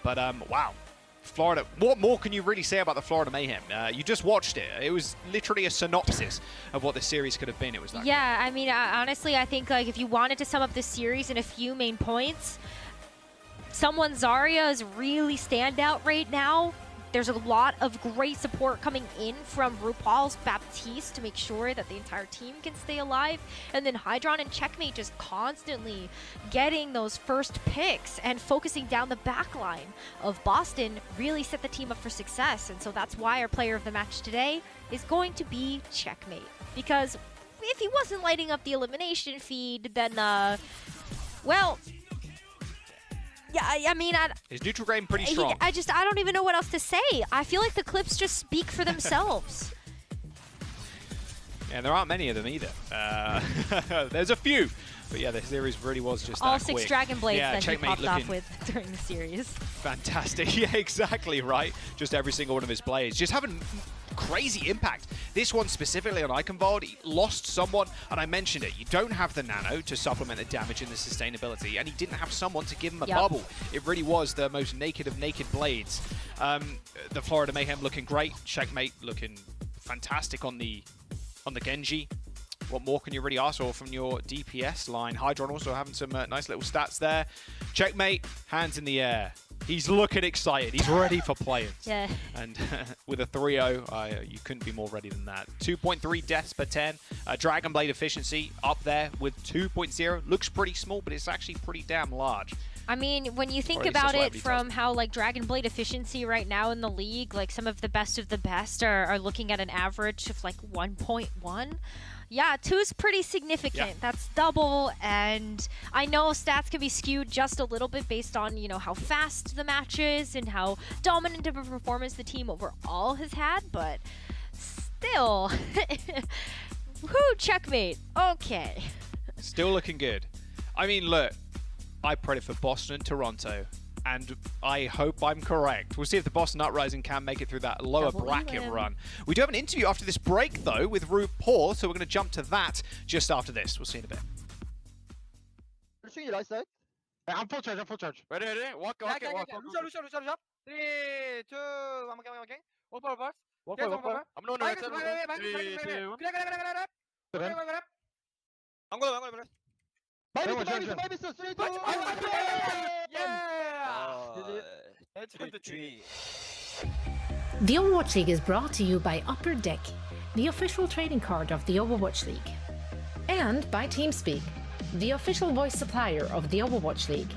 But wow, Florida, what more can you really say about the Florida Mayhem? You just watched it. It was literally a synopsis of what the series could have been. It was like, yeah, I mean, honestly, I think like if you wanted to sum up this series in a few main points, someone Zarya is really standout right now. There's a lot of great support coming in from RuPaul's Baptiste to make sure that the entire team can stay alive. And then Hydron and Checkmate just constantly getting those first picks and focusing down the back line of Boston really set the team up for success. And so that's why our player of the match today is going to be Checkmate. Because if he wasn't lighting up the elimination feed, then, well, yeah, I mean, his neutral game pretty strong. I don't even know what else to say. I feel like the clips just speak for themselves. Yeah, there aren't many of them either. There's a few. But yeah, the series really was just all that 6 quick. Dragon Blades that he popped off with during the series. Fantastic. Yeah, exactly right. Just every single one of his blades. Just having crazy impact. This one specifically on Eichenwalde, he lost someone, and I mentioned it. You don't have the nano to supplement the damage and the sustainability, and he didn't have someone to give him a bubble. It really was the most naked of naked blades. The Florida Mayhem looking great. Checkmate looking fantastic on the Genji. What more can you really ask for from your DPS line? Hydron also having some nice little stats there. Checkmate, hands in the air. He's looking excited. He's ready for players. Yeah. And with a 3-0, you couldn't be more ready than that. 2.3 deaths per 10. Dragon Blade efficiency up there with 2.0. Looks pretty small, but it's actually pretty damn large. I mean, when you think about it from how like Dragon Blade efficiency right now in the league, like some of the best are looking at an average of like 1.1. Yeah, 2 is pretty significant. Yeah. That's double, and I know stats can be skewed just a little bit based on, you know, how fast the match is and how dominant of a performance the team overall has had, but still. Whoo, Checkmate. Okay. Still looking good. I mean, look, I prayed for Boston and Toronto, and I hope I'm correct. We'll see if the Boston Uprising can make it through that lower bracket run. We do have an interview after this break, though, with RuPaul, so we're going to jump to that just after this. We'll see you in a bit. I'm full charge. Ready? Walk. Lucio. 3, 2, okay. Walk. I'm no. I'm going. The Overwatch League is brought to you by Upper Deck, the official trading card of the Overwatch League, and by TeamSpeak, the official voice supplier of the Overwatch League.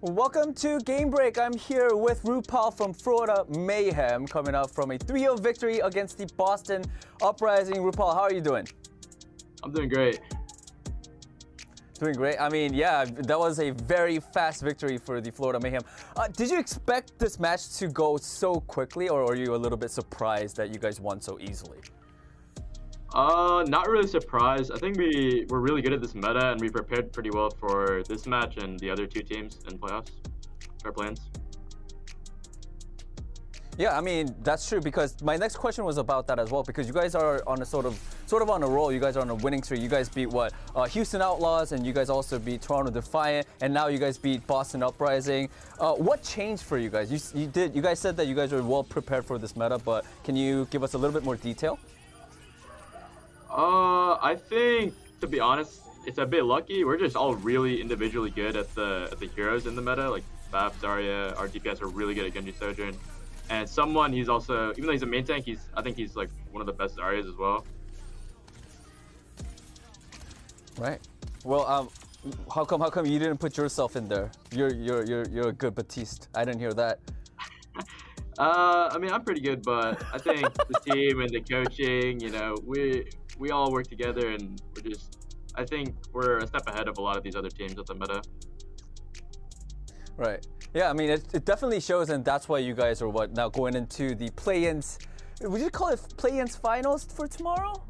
Welcome to Game Break. I'm here with RuPaul from Florida Mayhem, coming up from a 3-0 victory against the Boston Uprising. RuPaul, how are you doing? I'm doing great. Doing great. I mean, yeah, that was a very fast victory for the Florida Mayhem. Did you expect this match to go so quickly, or are you a little bit surprised that you guys won so easily? Not really surprised. I think we were really good at this meta, and we prepared pretty well for this match and the other two teams in playoffs. Our plans. Yeah, I mean, that's true, because my next question was about that as well, because you guys are on a sort of on a roll. You guys are on a winning streak. You guys beat Houston Outlaws, and you guys also beat Toronto Defiant, and now you guys beat Boston Uprising. What changed for you guys? You guys said that you guys were well prepared for this meta, but can you give us a little bit more detail? I think, to be honest, it's a bit lucky. We're just all really individually good at the heroes in the meta. Like Bap, Zarya, our DPS are really good at Genji, Sojourn. And someone, he's also, even though he's a main tank, I think he's like one of the best Zaryas as well. Right. Well, how come you didn't put yourself in there? You're a good Batiste. I didn't hear that. I mean, I'm pretty good, but I think the team and the coaching, you know, we all work together, and I think we're a step ahead of a lot of these other teams with the meta. Right. Yeah, I mean, it definitely shows, and that's why you guys are now going into the play-ins. Would you call it play-ins finals for tomorrow?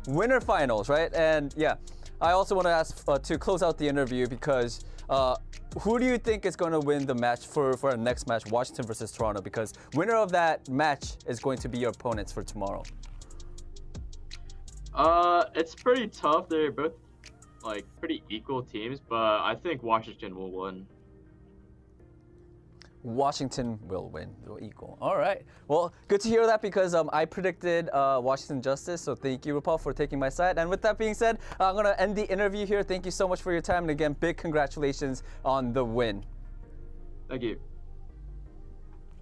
Winter finals, right? And yeah, I also want to ask to close out the interview, because who do you think is going to win the match for our next match, Washington versus Toronto? Because winner of that match is going to be your opponents for tomorrow. It's pretty tough. They're both like pretty equal teams, but I think Washington will win. Washington will win. They're equal. All right. Well, good to hear that, because I predicted Washington Justice. So thank you, RuPaul, for taking my side. And with that being said, I'm going to end the interview here. Thank you so much for your time. And again, big congratulations on the win. Thank you.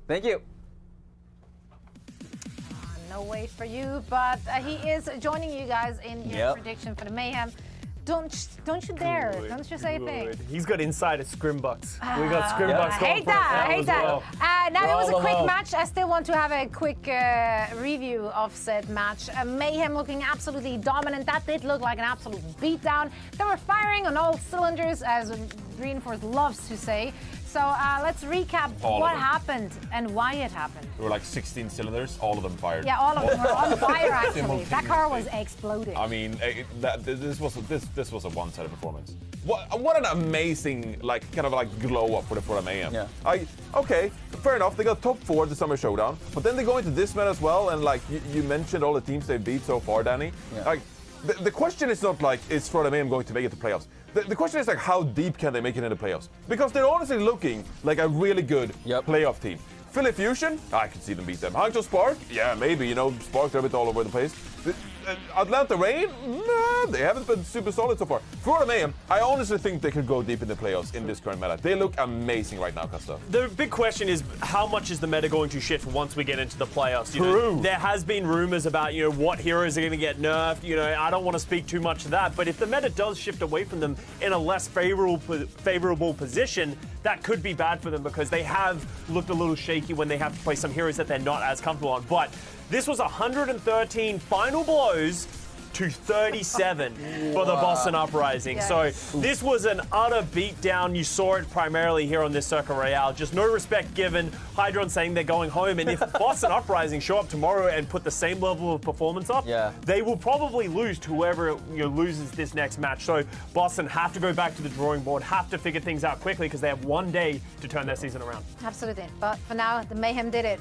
Thank you. No way for you, but he is joining you guys in your prediction for the Mayhem. Don't you dare! Don't you say a thing. He's got insider Scrimbucks. We got Scrimbucks. I hate that. I hate that. Well. Now, it was a quick match. I still want to have a quick review of said match. Mayhem looking absolutely dominant. That did look like an absolute beatdown. They were firing on all cylinders, as Reinforced loves to say. So let's recap what happened and why it happened. There were like 16 cylinders, all of them fired. Yeah, all of them were on fire, actually. That car was exploding. I mean, this was a one-sided performance. What an amazing, kind of glow up for the Mayhem. Yeah. Okay, fair enough. They got top 4 at the Summer Showdown, but then they go into this meta as well, and you mentioned all the teams they've beat so far, Danny. Yeah. The question is not is Florida Mayhem going to make it to playoffs? The question is how deep can they make it in the playoffs? Because they're honestly looking like a really good playoff team. Philly Fusion, I can see them beat them. Hangzhou Spark, yeah, maybe, Spark, they're a bit all over the place. Atlanta Reign, nah, they haven't been super solid so far. Florida Mayhem, I honestly think they could go deep in the playoffs in this current meta. They look amazing right now, Costa. The big question is, how much is the meta going to shift once we get into the playoffs? There has been rumors about, what heroes are going to get nerfed. I don't want to speak too much to that, but if the meta does shift away from them in a less favorable position, that could be bad for them, because they have looked a little shaky when they have to play some heroes that they're not as comfortable on. But this was 113 final blows to 37 for the Boston Uprising. Yes. So this was an utter beatdown. You saw it primarily here on this Circle Royale. Just no respect given. Hydron saying they're going home. And if Boston Uprising show up tomorrow and put the same level of performance up, they will probably lose to whoever loses this next match. So Boston have to go back to the drawing board, have to figure things out quickly, because they have one day to turn their season around. Absolutely. But for now, the Mayhem did it.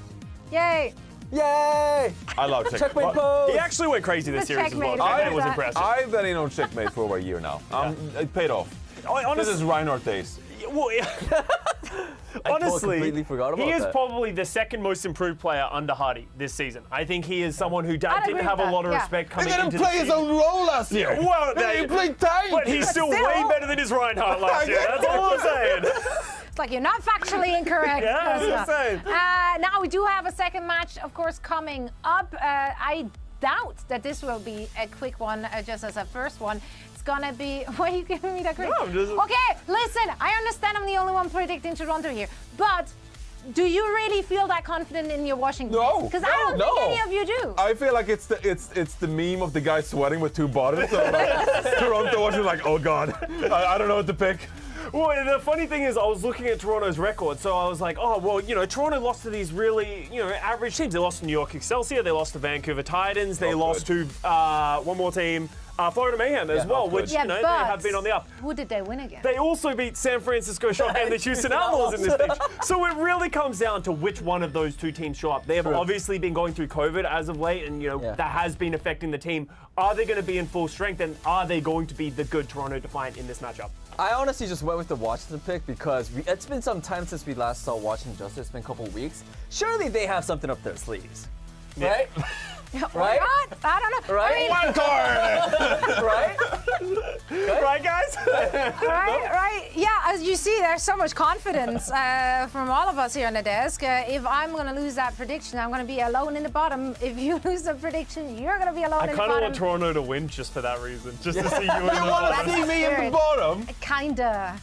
Yay! Yay! I love Checkmate pose! He actually went crazy this series as well. Checkmate was impressive. I've been in on Checkmate for over a year now. It paid off. This is Reinhardt days. Well, honestly, completely forgot about he is that. probably the second most improved player under Hardy this season. I think he is someone who didn't have a lot of respect coming into the season. He didn't play his own role last year. Well, he played tank. But he's still way better than his Reinhardt last year. That's all I'm saying. It's like you're not factually incorrect. Yeah, that's what I'm saying. Now we do have a second match, of course, coming up. I doubt that this will be a quick one, just as a first one. It's gonna be. Why are you giving me that quick? No, okay, listen. I understand I'm the only one predicting Toronto here, but do you really feel that confident in your Washington? No, because I don't think any of you do. I feel like it's the meme of the guy sweating with 2 bottoms. So Toronto Washington, like, oh god, I don't know what to pick. Well, the funny thing is, I was looking at Toronto's record, so I was like, oh, well, Toronto lost to these really, average teams. They lost to New York Excelsior, they lost to Vancouver Titans, they lost to one more team, Florida Mayhem as well, which, Yeah, you know, they but have been on the up. who did they win against? They also beat San Francisco Shock and the Houston Outlaws in this stage. So it really comes down to which one of those two teams show up. They have obviously been going through COVID as of late, and, you know, that has been affecting the team. Are they going to be in full strength, and are they going to be the good Toronto Defiant in this matchup? I honestly just went with the Washington pick because it's been some time since we last saw Washington Justice. It's been a couple weeks. Surely they have something up their sleeves, right? Right? Not? I don't know. Right? I mean, Right? Right, guys? right. Yeah, as you see, there's so much confidence from all of us here on the desk. If I'm going to lose that prediction, I'm going to be alone in the bottom. If you lose the prediction, you're going to be alone in the bottom. I kind of want Toronto to win just for that reason. Just to see you in the You want to see me in the bottom? Kinda.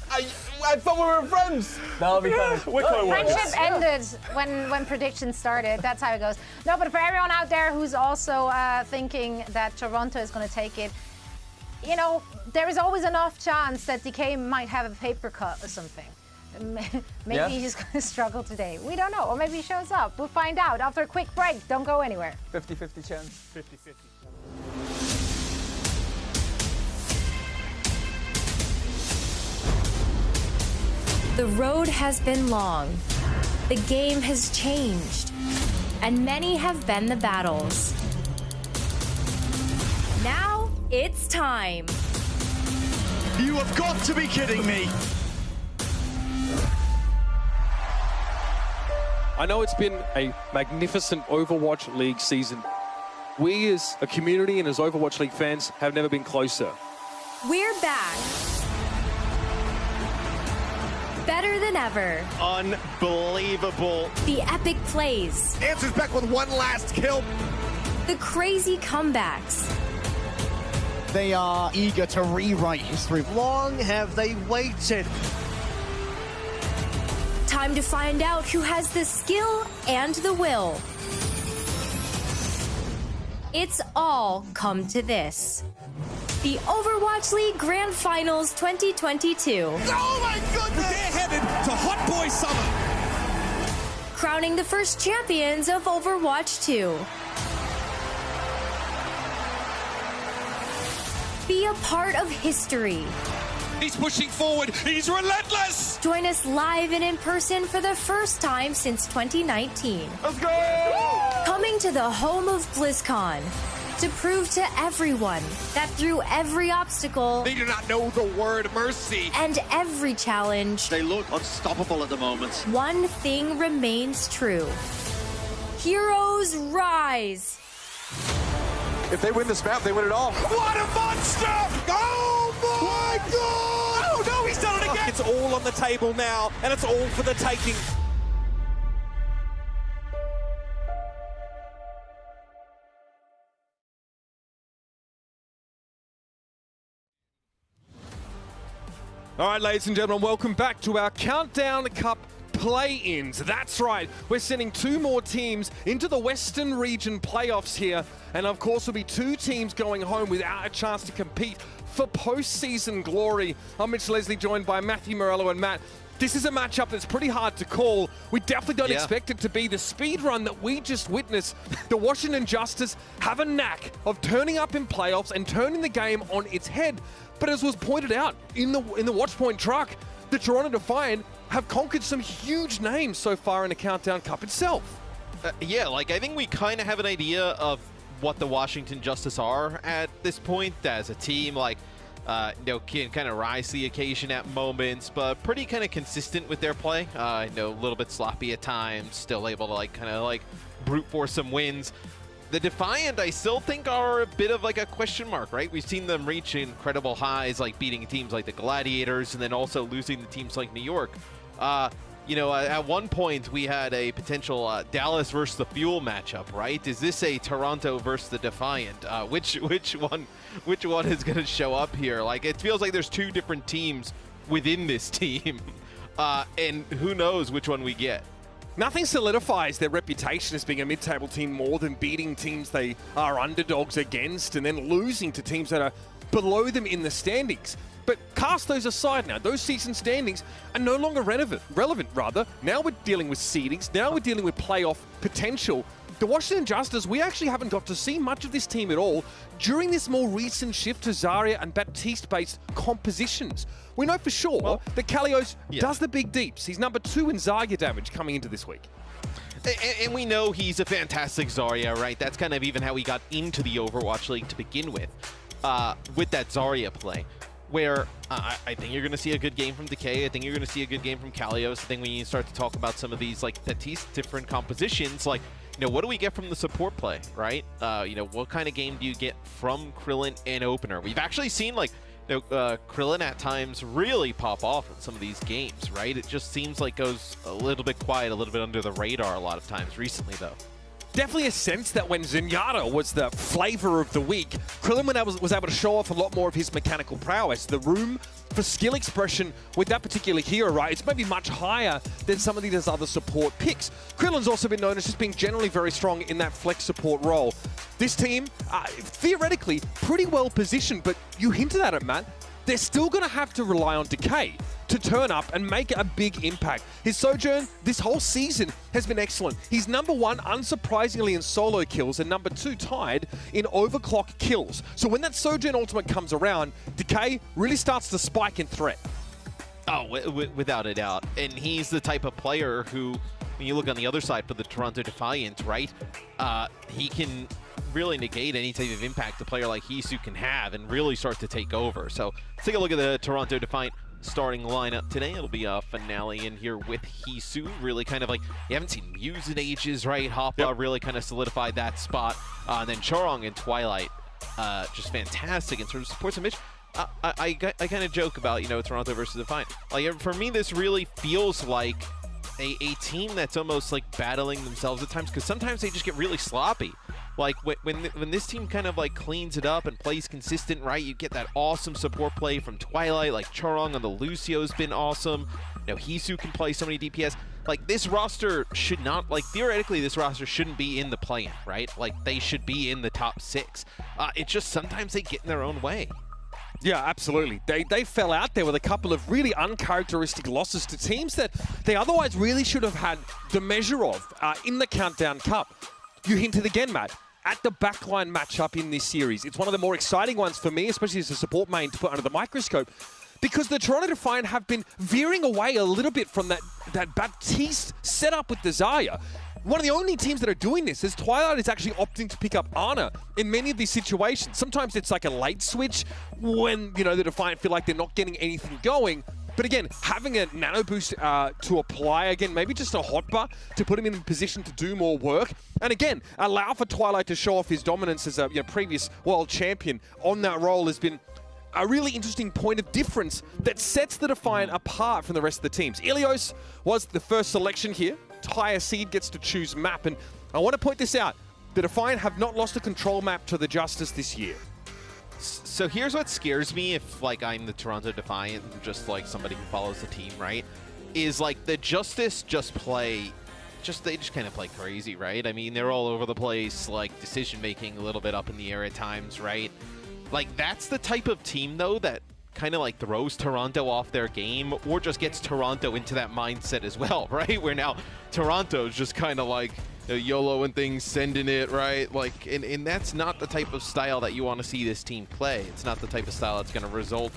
I thought we were friends. That'll be fun. Friendship ended when predictions started. That's how it goes. No, but for everyone out there who's also thinking that Toronto is going to take it, you know, there is always enough chance that DK might have a paper cut or something. Maybe he's going to struggle today. We don't know. Or maybe he shows up. We'll find out after a quick break. Don't go anywhere. 50-50 chance. 50-50. The road has been long. The game has changed. And many have been the battles. Now it's time. You have got to be kidding me. I know it's been a magnificent Overwatch League season. We as a community and as Overwatch League fans have never been closer. We're back. Better than ever. Unbelievable. The epic plays. Answers back with one last kill. The crazy comebacks. They are eager to rewrite history. Long have they waited. Time to find out who has the skill and the will. It's all come to this. The Overwatch League Grand Finals 2022. Oh my goodness! They're headed to Hot Boy Summer. Crowning the first champions of Overwatch 2. Be a part of history. He's pushing forward. He's relentless. Join us live and in person for the first time since 2019. Let's go! Coming to the home of BlizzCon to prove to everyone that through every obstacle They do not know the word mercy. and every challenge, They look unstoppable at the moment. one thing remains true. Heroes rise. If they win this map, they win it all. What a monster! Oh my God! Oh no, he's done it again! It's all on the table now, and it's all for the taking. All right, ladies and gentlemen, welcome back to our Countdown Cup play-ins. That's right, we're sending two more teams into the Western Region playoffs here, and of course there'll be two teams going home without a chance to compete for postseason glory. I'm Mitch Leslie, joined by Matthew Morello and Matt. This is a matchup that's pretty hard to call. We definitely don't expect it to be the speed run that we just witnessed. The Washington Justice have a knack of turning up in playoffs and turning the game on its head. But as was pointed out in the Watchpoint truck, the Toronto Defiant have conquered some huge names so far in the Countdown Cup itself. Yeah, like I think we kind of have an idea of what the Washington Justice are at this point as a team. Like, you know, can kind of rise to the occasion at moments, but pretty kind of consistent with their play. You know, a little bit sloppy at times, still able to kind of brute force some wins. The Defiant, I still think, are a bit of like a question mark, right? We've seen them reach incredible highs, like beating teams like the Gladiators and then also losing to teams like New York. You know, at one point we had a potential Dallas versus the Fuel matchup, right? Is this a Toronto versus the Defiant? Which one is going to show up here? Like, it feels like there's two different teams within this team, and who knows which one we get. Nothing solidifies their reputation as being a mid-table team more than beating teams they are underdogs against and then losing to teams that are below them in the standings. But cast those aside now. Those season standings are no longer relevant. Now we're dealing with seedings. Now we're dealing with playoff potential. the Washington Justice, we actually haven't got to see much of this team at all during this more recent shift to Zarya and Baptiste-based compositions. We know for sure that Kalios does the big deeps. He's number 2 in Zarya damage coming into this week. And we know he's a fantastic Zarya, right? That's kind of even how he got into the Overwatch League to begin with that Zarya play. Where I think you're going to see a good game from Decay. I think you're going to see a good game from Kalios. I think when you start to talk about some of these like Baptiste different compositions, like, you know, what do we get from the support play, right? You know, what kind of game do you get from Krillin and Opener? We've actually seen like, you know, Krillin at times really pop off in some of these games, right? It just seems like goes a little bit quiet, a little bit under the radar a lot of times recently, though. Definitely a sense that when Zenyatta was the flavor of the week, Krillin was able to show off a lot more of his mechanical prowess. The room for skill expression with that particular hero, right, it's maybe much higher than some of these other support picks. Krillin's also been known as just being generally very strong in that flex support role. This team, theoretically, pretty well positioned, but you hinted at it, Matt. They're still going to have to rely on Decay to turn up and make a big impact. His Sojourn this whole season has been excellent. He's number 1, unsurprisingly, in solo kills and number 2 tied in overclock kills. So when that Sojourn ultimate comes around, Decay really starts to spike in threat. Oh, without a doubt. And he's the type of player who, when you look on the other side for the Toronto Defiant, right, he can really negate any type of impact a player like Hisu can have and really start to take over. So let's take a look at the Toronto Defiant starting lineup today. It'll be a finale in here with Hisu. Really kind of like, you haven't seen Muse in ages, right? Hoppa really kind of solidified that spot. And then Chorong and Twilight, just fantastic in terms of support submission. I kind of joke about, you know, Toronto versus Defiant. Like, for me, this really feels like a team that's almost like battling themselves at times, because sometimes they just get really sloppy. Like when this team kind of like cleans it up and plays consistent, right, you get that awesome support play from Twilight, like Chorong on the Lucio's been awesome. You know, Hisu can play so many DPS. Like, this roster should not, like, theoretically this roster shouldn't be in the play-in, right? Like, they should be in the top 6. It's just sometimes they get in their own way. Yeah, absolutely. They fell out there with a couple of really uncharacteristic losses to teams that they otherwise really should have had the measure of in the Countdown Cup. You hinted again, Matt, at the backline matchup in this series. It's one of the more exciting ones for me, especially as a support main, to put under the microscope, because the Toronto Defiant have been veering away a little bit from that Baptiste setup with the Zarya. One of the only teams that are doing this is Twilight is actually opting to pick up Ana in many of these situations. Sometimes it's like a late switch when, you know, the Defiant feel like they're not getting anything going. But again, having a nano boost to apply, again, maybe just a hotbar to put him in a position to do more work. And again, allow for Twilight to show off his dominance as a previous world champion on that role has been a really interesting point of difference that sets the Defiant apart from the rest of the teams. Ilios was the first selection here. Tyre Seed gets to choose map. And I want to point this out. The Defiant have not lost a control map to the Justice this year. So here's what scares me if, like, I'm the Toronto Defiant, just like somebody who follows the team, right? Is like the Justice they just kind of play crazy, right? I mean, they're all over the place, like decision making a little bit up in the air at times, right? Like, that's the type of team though that kind of like throws Toronto off their game, or just gets Toronto into that mindset as well, right? Where now Toronto's just kind of like YOLO and things, sending it, right? Like, and that's not the type of style that you want to see this team play. It's not the type of style that's going to result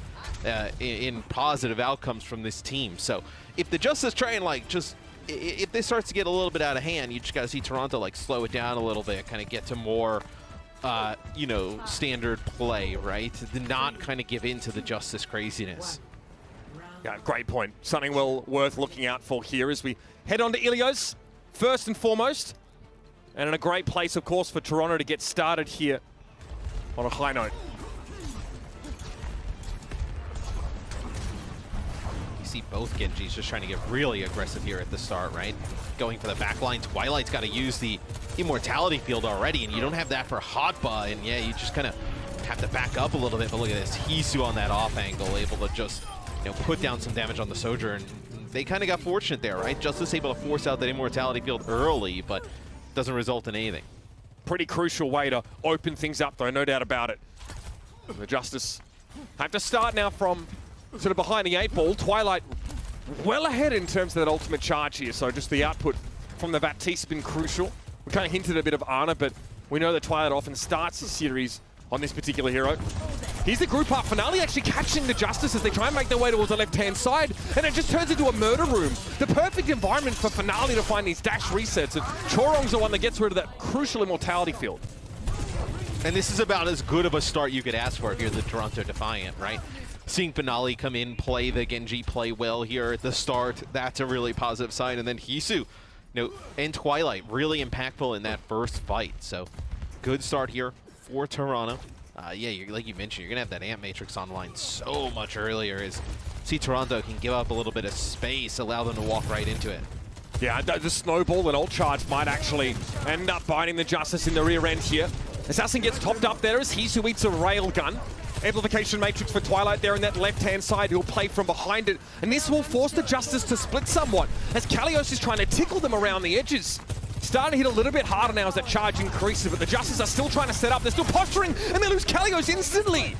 in positive outcomes from this team. So if the Justice try and like if this starts to get a little bit out of hand, you just got to see Toronto like slow it down a little bit, kind of get to more you know, standard play, right? To not kind of give in to the Justice craziness. Yeah, great point. Something well worth looking out for here as we head on to Ilios, first and foremost. And in a great place, of course, for Toronto to get started here on a high note. You see both Genjis just trying to get really aggressive here at the start, right? Going for the backline. Twilight's got to use the Immortality Field already, and you don't have that for Hotba, and yeah, you just kind of have to back up a little bit. But look at this, Hisu on that off angle, able to just, you know, put down some damage on the Sojourn. They kind of got fortunate there, right? Justice able to force out that Immortality Field early, but doesn't result in anything. Pretty crucial way to open things up, though, no doubt about it. The Justice have to start now from sort of behind the 8 ball. Twilight well ahead in terms of that ultimate charge here, so just the output from the Baptiste has been crucial. We kind of hinted a bit of Ana, but we know that Twilight often starts his series on this particular hero. Here's the group up. Finale actually catching the Justice as they try and make their way towards the left-hand side, and it just turns into a murder room. The perfect environment for Finale to find these dash resets, and Chorong's the one that gets rid of that crucial immortality field. And this is about as good of a start you could ask for if you're the Toronto Defiant, right? Seeing Finale come in, play the Genji, play well here at the start, that's a really positive sign. And then Hisu, and Twilight, really impactful in that first fight. So, good start here for Toronto. Yeah, like you mentioned, you're going to have that Amp Matrix online so much earlier as see Toronto can give up a little bit of space, allow them to walk right into it. Yeah, the Snowball and Ult Charge might actually end up biting the Justice in the rear end here. Assassin gets topped up there as Hisu eats a Railgun. Amplification Matrix for Twilight there in that left-hand side. He'll play from behind it, and this will force the Justice to split somewhat as Kalios is trying to tickle them around the edges. Starting to hit a little bit harder now as that charge increases, but the Justice are still trying to set up. They're still posturing, and they lose Kalios instantly.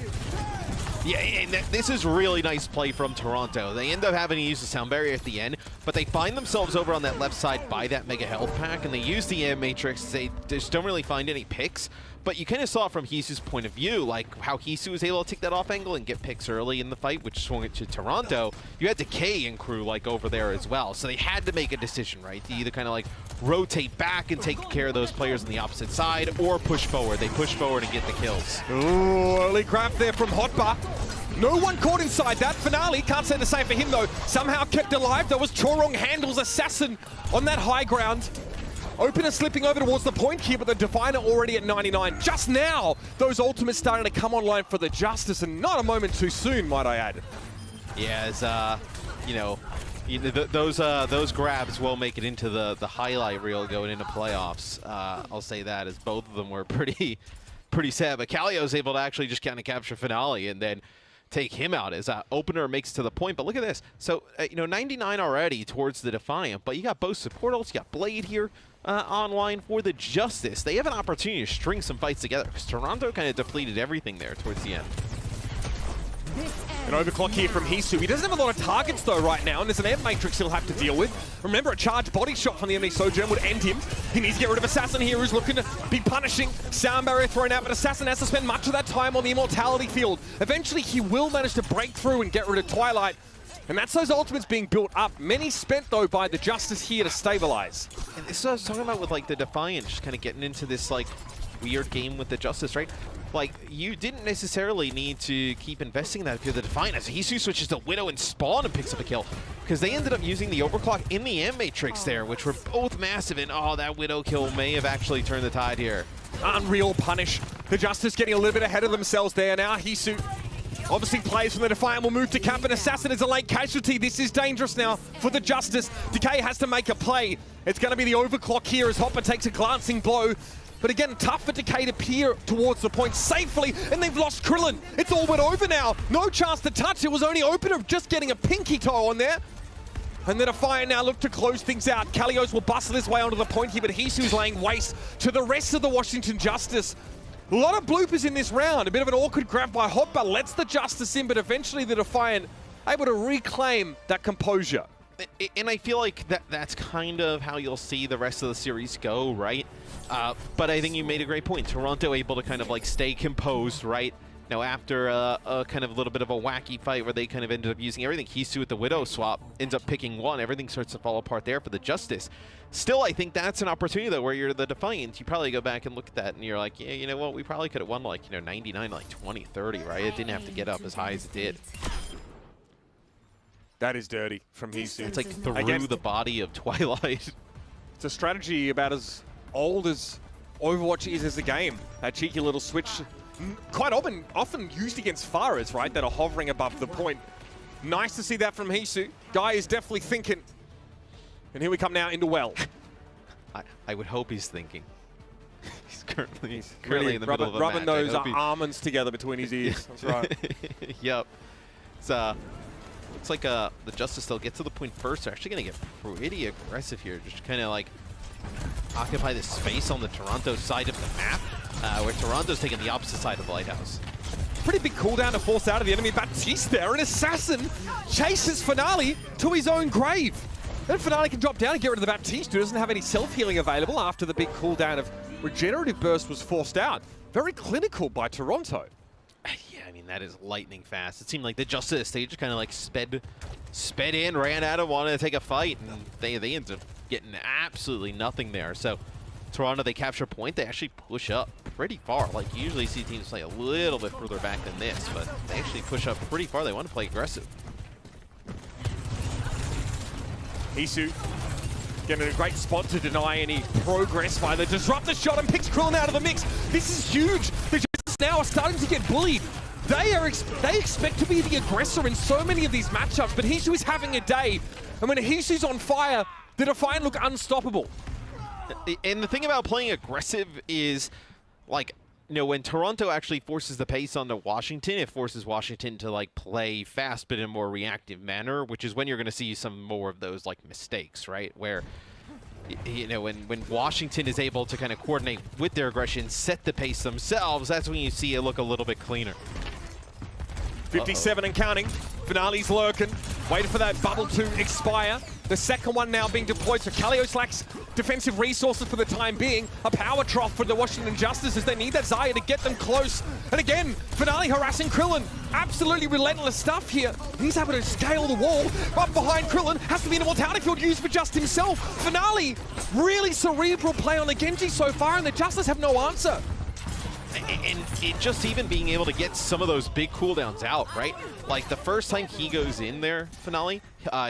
Yeah, and this is really nice play from Toronto. They end up having to use the sound barrier at the end, but they find themselves over on that left side by that Mega Health Pack, and they use the Amp Matrix. They just don't really find any picks, but you kind of saw from Hisu's point of view, like how Hisu was able to take that off angle and get picks early in the fight, which swung it to Toronto. You had Decay and crew like over there as well, so they had to make a decision, right? To either kind of like rotate back and take care of those players on the opposite side, or push forward. They push forward and get the kills. Ooh, early grab there from Hotbar. No one caught inside that. Finale, can't say the same for him though. Somehow kept alive. That was Chorong handles Assassin on that high ground. Opener slipping over towards the point here, but the Diviner already at 99. Just now, those ultimates starting to come online for the Justice, and not a moment too soon, might I add. Yeah, as those grabs will make it into the highlight reel going into playoffs. I'll say that, as both of them were pretty sad. But Kalio's able to actually just kind of capture Finale and then take him out as Opener makes to the point. But look at this. So, 99 already towards the Defiant, but you got both support ults, you got Blade here online for the Justice. They have an opportunity to string some fights together because Toronto kind of depleted everything there towards the end. An overclock here from Hisu. He doesn't have a lot of targets though right now, and there's an Amp Matrix he'll have to deal with. Remember, a charged body shot from the enemy Sojourn would end him. He needs to get rid of Assassin here, who's looking to be punishing. Sound barrier thrown out, but Assassin has to spend much of that time on the immortality field. Eventually, he will manage to break through and get rid of Twilight. And that's those ultimates being built up. Many spent, though, by the Justice here to stabilize. And this is what I was talking about with, like, the Defiant just kind of getting into this, like, weird game with the Justice, right? Like, you didn't necessarily need to keep investing in that if you're the Defiant. As Hisu switches to Widow and Spawn and picks up a kill. Because they ended up using the overclock in the Amp Matrix there, which were both massive. And, oh, that Widow kill may have actually turned the tide here. Unreal punish. The Justice getting a little bit ahead of themselves there. Now Hisu obviously plays from the Defiant, will move to camp, and Assassin is a late casualty. This is dangerous now for the Justice. Decay has to make a play. It's going to be the overclock here as Hopper takes a glancing blow. But again, tough for Decay to peer towards the point safely, and they've lost Krillin. It's all but over now. No chance to touch. It was only Opener just getting a pinky toe on there. And the Defiant now look to close things out. Kalios will bustle his way onto the point here, but Hisu's laying waste to the rest of the Washington Justice. A lot of bloopers in this round. A bit of an awkward grab by Hopper lets the Justice in, but eventually the Defiant able to reclaim that composure. And I feel like that's kind of how you'll see the rest of the series go, right? But I think you made a great point. Toronto able to kind of like stay composed, right? Now after a kind of a little bit of a wacky fight where they kind of ended up using everything, Hisu with the Widow swap ends up picking one. Everything starts to fall apart there for the Justice. Still, I think that's an opportunity though where you're the Defiant. You probably go back and look at that and you're like, yeah, you know what? We probably could have won like, 99, like 20, 30, right? It didn't have to get up as high as it did. That is dirty from Hisu. It's like through the body of Twilight. It's a strategy about as old as Overwatch is as a game. That cheeky little switch, quite often used against Faras, right? That are hovering above the point. Nice to see that from Hisu. Guy is definitely thinking. And here we come now into Well. I would hope he's thinking. He's currently really in the middle of a rubbing match. those almonds together between his ears. That's right. Yep. It's looks like the Justice they'll get to the point first. They're actually going to get pretty aggressive here. Just kind of like occupy this space on the Toronto side of the map, where Toronto's taking the opposite side of the Lighthouse. Pretty big cooldown to force out of the enemy. Baptiste there, an Assassin chases Finale to his own grave. Then Finale can drop down and get rid of the Baptiste, who doesn't have any self-healing available after the big cooldown of Regenerative Burst was forced out. Very clinical by Toronto. Yeah, I mean, that is lightning fast. It seemed like the Justice, they just kind of like sped in, ran out of, wanted to take a fight, and they ended up getting absolutely nothing there. So Toronto, they capture point, they actually push up pretty far. Like, you usually see teams play a little bit further back than this, but they actually push up pretty far. They want to play aggressive. Hisu getting a great spot to deny any progress by the disruptor shot and picks Krillin out of the mix. This is huge. The Justice now are starting to get bullied. They expect to be the aggressor in so many of these matchups, but Hisu is having a day. And when Hisu's on fire, the Defiant look unstoppable. And the thing about playing aggressive is, like, you know, when Toronto actually forces the pace onto Washington, it forces Washington to, like, play fast but in a more reactive manner, which is when you're going to see some more of those, like, mistakes, right? Where, you know, when Washington is able to kind of coordinate with their aggression, set the pace themselves, that's when you see it look a little bit cleaner. 57 and counting. Finale's lurking, waiting for that bubble to expire. The second one now being deployed, so Kalios lacks defensive resources for the time being. A power trough for the Washington Justice as they need that Xayah to get them close. And again, Finale harassing Krillin. Absolutely relentless stuff here. He's able to scale the wall. But behind Krillin has to be an immortality field used for just himself. Finale, really cerebral play on the Genji so far, and the Justice have no answer. And it just even being able to get some of those big cooldowns out, right? Like the first time he goes in there, Finale,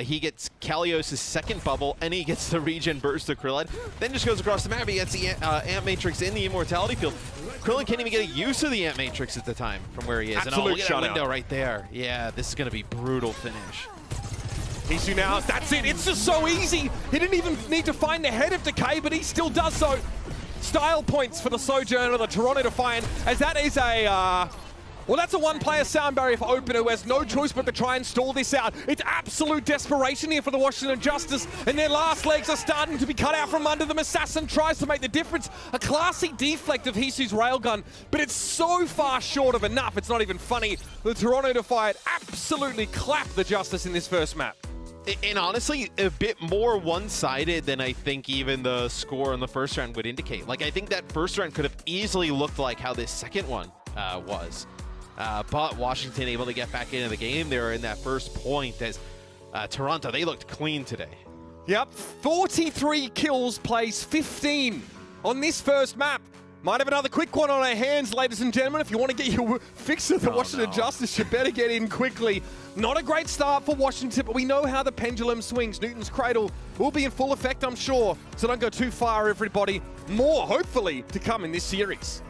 he gets Kalios' second bubble, and he gets the regen burst to Krillin. Then just goes across the map, he gets the Ant Matrix in the immortality field. Krillin can't even get a use of the Ant Matrix at the time from where he is. Absolute and look at that window shutout right there. Yeah, this is going to be brutal finish. Hisu now, that's it. It's just so easy. He didn't even need to find the head of Decay, but he still does so. Style points for the Sojourner, the Toronto Defiant, as that is a, well, that's a one-player sound barrier for Open, who has no choice but to try and stall this out. It's absolute desperation here for the Washington Justice, and their last legs are starting to be cut out from under them. Assassin tries to make the difference. A classy deflect of Hisu's railgun, but it's so far short of enough, it's not even funny. The Toronto Defiant absolutely clapped the Justice in this first map. And honestly, a bit more one-sided than I think even the score in the first round would indicate. Like, I think that first round could have easily looked like how this second one was. But Washington able to get back into the game. They were in that first point as Toronto, they looked clean today. Yep, 43 kills, plays 15 on this first map. Might have another quick one on our hands, ladies and gentlemen. If you want to get your fix of the Washington Justice, you better get in quickly. Not a great start for Washington, but we know how the pendulum swings. Newton's Cradle will be in full effect, I'm sure. So don't go too far, everybody. More, hopefully, to come in this series.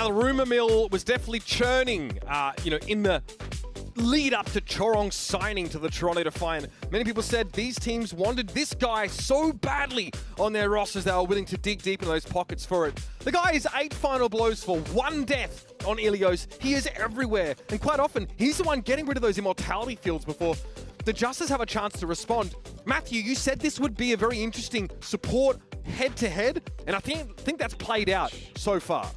Now, the rumor mill was definitely churning, in the lead up to Chorong signing to the Toronto Defiant. Many people said these teams wanted this guy so badly on their rosters they were willing to dig deep in those pockets for it. The guy is 8 final blows for 1 death on Ilios. He is everywhere, and quite often, he's the one getting rid of those immortality fields before the Justice have a chance to respond. Matthew, you said this would be a very interesting support head-to-head, and I think that's played out so far.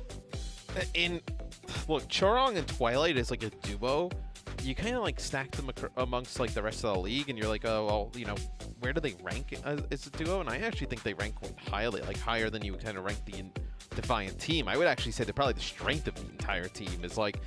Look, Chorong and Twilight is like a duo. You kind of like stack them amongst like the rest of the league, and you're like, oh, well, where do they rank as a duo? And I actually think they rank quite highly, like higher than you would kind of rank the Defiant team. I would actually say that probably the strength of the entire team is like,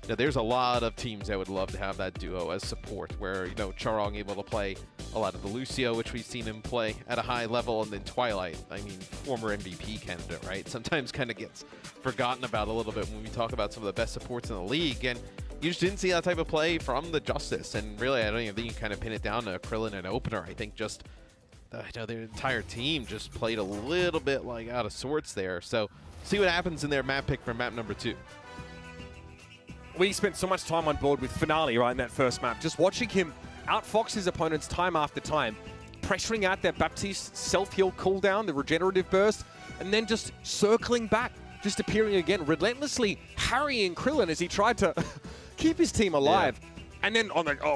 there's a lot of teams that would love to have that duo as support, where, Chorong able to play a lot of the Lucio, which we've seen him play at a high level, and then Twilight, I mean, former MVP candidate, right? Sometimes kind of gets forgotten about a little bit when we talk about some of the best supports in the league, and you just didn't see that type of play from the Justice, and really, I don't even think you kind of pin it down to Krillin and Opener. I think just, their entire team just played a little bit like out of sorts there. So, see what happens in their map pick for map number 2. We spent so much time on board with Finale, right, in that first map, just watching him outfox his opponents time after time, pressuring out their Baptiste self-heal cooldown, the regenerative burst, and then just circling back, just appearing again, relentlessly harrying Krillin as he tried to keep his team alive. Yeah. And then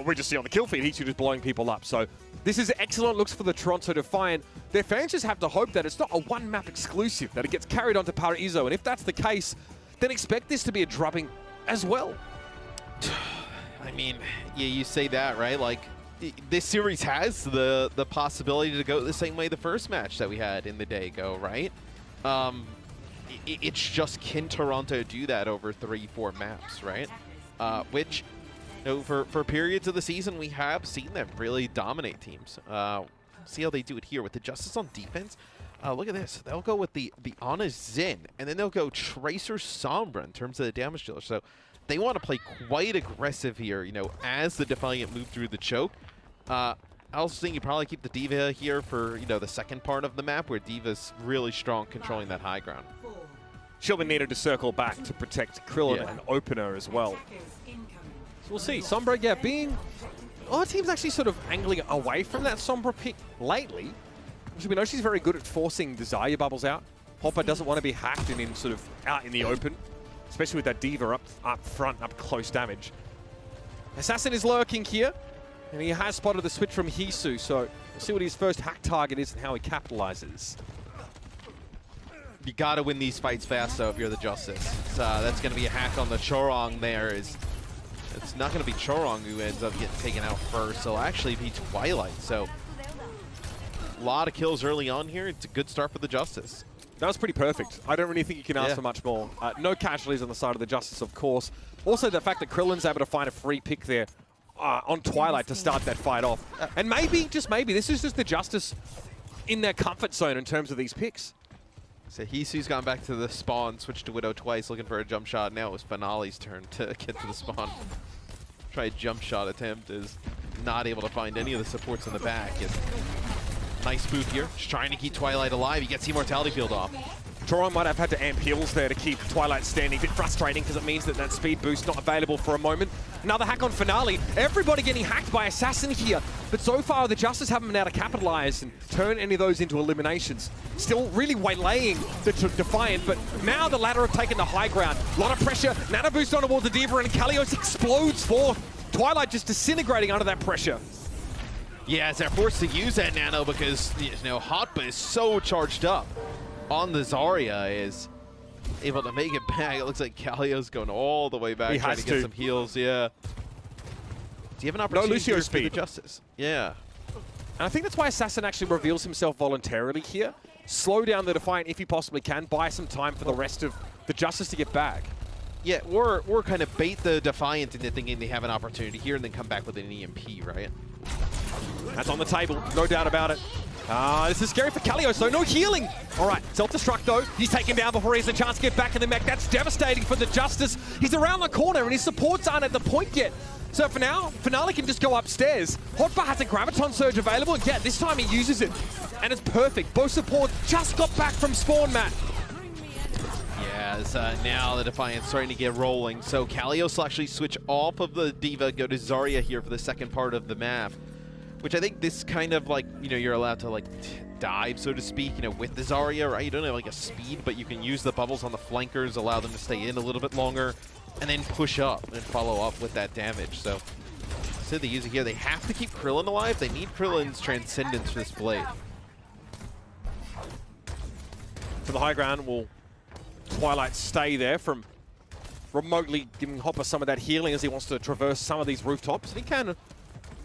we just see on the kill feed, he's just blowing people up. So this is excellent looks for the Toronto Defiant. Their fans just have to hope that it's not a one-map exclusive, that it gets carried onto Paraíso. And if that's the case, then expect this to be a drubbing as well. I mean, yeah, you say that, right? Like, this series has the possibility to go the same way the first match that we had in the day go, right? It's just, can Toronto do that over 3-4 maps, right? Which, for periods of the season, we have seen them really dominate teams. See how they do it here with the Justice on defense. Look at this. They'll go with the Ana Xin, and then they'll go Tracer Sombra in terms of the damage dealer. So they want to play quite aggressive here, as the Defiant move through the choke. I also think you probably keep the D.Va here for, the second part of the map, where D.Va's really strong controlling that high ground. She'll be needed to circle back to protect Krillin and Opener as well. So we'll see. Sombra, being... Our team's actually sort of angling away from that Sombra pick lately. We know she's very good at forcing the Zarya bubbles out. Hopper doesn't want to be hacked and in sort of out in the open, especially with that D.Va up front, up close damage. Assassin is lurking here, and he has spotted the switch from Hisu, so we'll see what his first hack target is and how he capitalizes. You gotta win these fights fast, though, if you're the Justice. So, that's gonna be a hack on the Chorong there. It's not gonna be Chorong who ends up getting taken out first. It'll actually be Twilight, so a lot of kills early on here. It's a good start for the Justice. That was pretty perfect. I don't really think you can ask for much more. No casualties on the side of the Justice, of course. Also, the fact that Krillin's able to find a free pick there on Twilight to start that fight off. And maybe, just maybe, this is just the Justice in their comfort zone in terms of these picks. So Hisu's gone back to the spawn, switched to Widow twice, looking for a jump shot. Now it was Finale's turn to get to the spawn. Try a jump shot attempt, is not able to find any of the supports in the back. Nice spoof here, just trying to keep Twilight alive. He gets the Immortality Field off. Chorong might have had to amp heals there to keep Twilight standing. A bit frustrating because it means that that speed boost not available for a moment. Another hack on Finale. Everybody getting hacked by Assassin here. But so far, the Justice haven't been able to capitalize and turn any of those into eliminations. Still really waylaying the Defiant, but now the latter have taken the high ground. A lot of pressure. Nano boost on towards the D.Va, and Kalios explodes forth. Twilight just disintegrating under that pressure. Yeah, as they're forced to use that Nano because, Hotba is so charged up on the Zarya, is able to make it back. It looks like Kalios going all the way back, trying to get some heals. Yeah. Do you have an opportunity Lucio for the Justice? Yeah. And I think that's why Assassin actually reveals himself voluntarily here. Slow down the Defiant if he possibly can. Buy some time for the rest of the Justice to get back. Yeah, or kind of bait the Defiant into thinking they have an opportunity here and then come back with an EMP, right? That's on the table, no doubt about it. This is scary for Kalios, though. No healing. All right, self-destruct, though. He's taken down before he has a chance to get back in the mech. That's devastating for the Justice. He's around the corner, and his supports aren't at the point yet. So for now, Finale can just go upstairs. Hotbar has a Graviton Surge available, and yeah, this time he uses it. And it's perfect. Both supports just got back from spawn, Matt. As now the Defiance starting to get rolling. So Kalios will actually switch off of the D.Va, go to Zarya here for the second part of the map. Which I think this kind of like, you know, you're allowed to like dive, so to speak, you know, with the Zarya, right? You don't have like a speed, but you can use the bubbles on the flankers, allow them to stay in a little bit longer, and then push up and follow up with that damage. So they use it here. They have to keep Krillin alive. They need Krillin's transcendence for this blade. For the high ground, will Twilight stay there from remotely giving Hopper some of that healing as he wants to traverse some of these rooftops. And he can,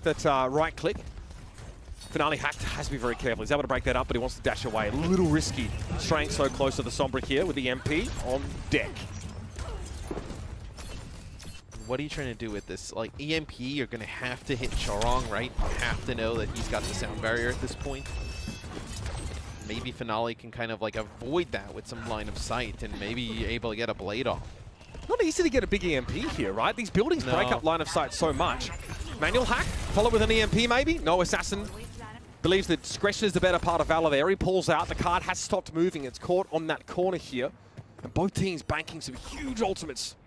that right click. Finale has to be very careful. He's able to break that up, but he wants to dash away. A little risky, straying so close to the Sombra here with the MP on deck. What are you trying to do with this? Like, EMP, you're going to have to hit Charong, right? You have to know that he's got the sound barrier at this point. Maybe Finale can kind of like avoid that with some line of sight and maybe able to get a blade off. Not easy to get a big EMP here, right? These buildings break up line of sight so much. Manual hack, follow with an EMP maybe? No, Assassin believes that discretion is the better part of valor there. He pulls out, the card has stopped moving. It's caught on that corner here. And both teams banking some huge ultimates.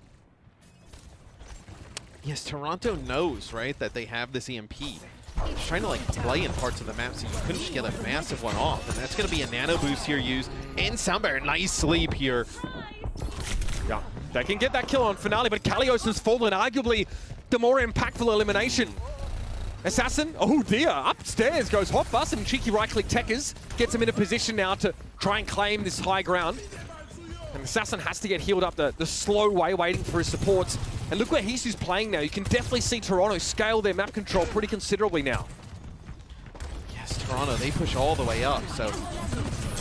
Yes, Toronto knows, right, that they have this EMP. He's trying to like play in parts of the map so you couldn't just get a massive one off. And that's going to be a nano boost here used. And Sound Barrier, nice sleep here. Yeah, they can get that kill on Finale, but Kalios has fallen, arguably the more impactful elimination. Assassin, oh dear, upstairs goes Hot Bus and cheeky right-click Techers. Gets him in a position now to try and claim this high ground. And Assassin has to get healed up the slow way, waiting for his supports. And look where he's playing now. You can definitely see Toronto scale their map control pretty considerably now. Yes, Toronto, they push all the way up, so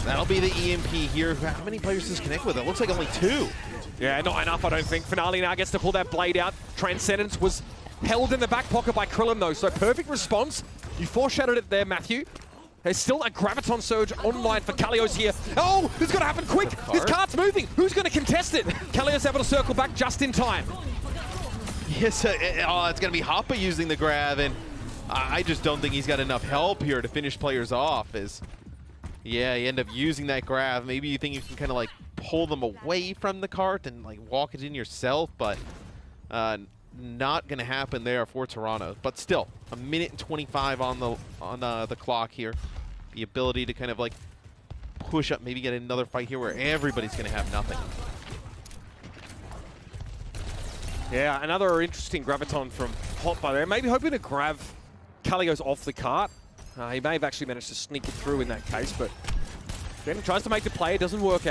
that'll be the EMP here. How many players does connect with? It looks like only 2. Yeah, not enough, I don't think. Finale now gets to pull that blade out. Transcendence was held in the back pocket by Krillin, though, so perfect response. You foreshadowed it there, Matthew. There's still a Graviton Surge online for Kalios here. Oh, this is going to happen quick. This card's moving. Who's going to contest it? Kalios able to circle back just in time. Yes, it's going to be Hoppa using the grab, and I just don't think he's got enough help here to finish players off. Yeah, you end up using that grab. Maybe you think you can kind of like pull them away from the cart and like walk it in yourself, but not going to happen there for Toronto. But still, 1:25 on the clock here. The ability to kind of like push up, maybe get another fight here where everybody's going to have nothing. Yeah, another interesting Graviton from Hotbar there. Maybe hoping to grab Kalios off the cart. He may have actually managed to sneak it through in that case, but then tries to make the play. It doesn't work out.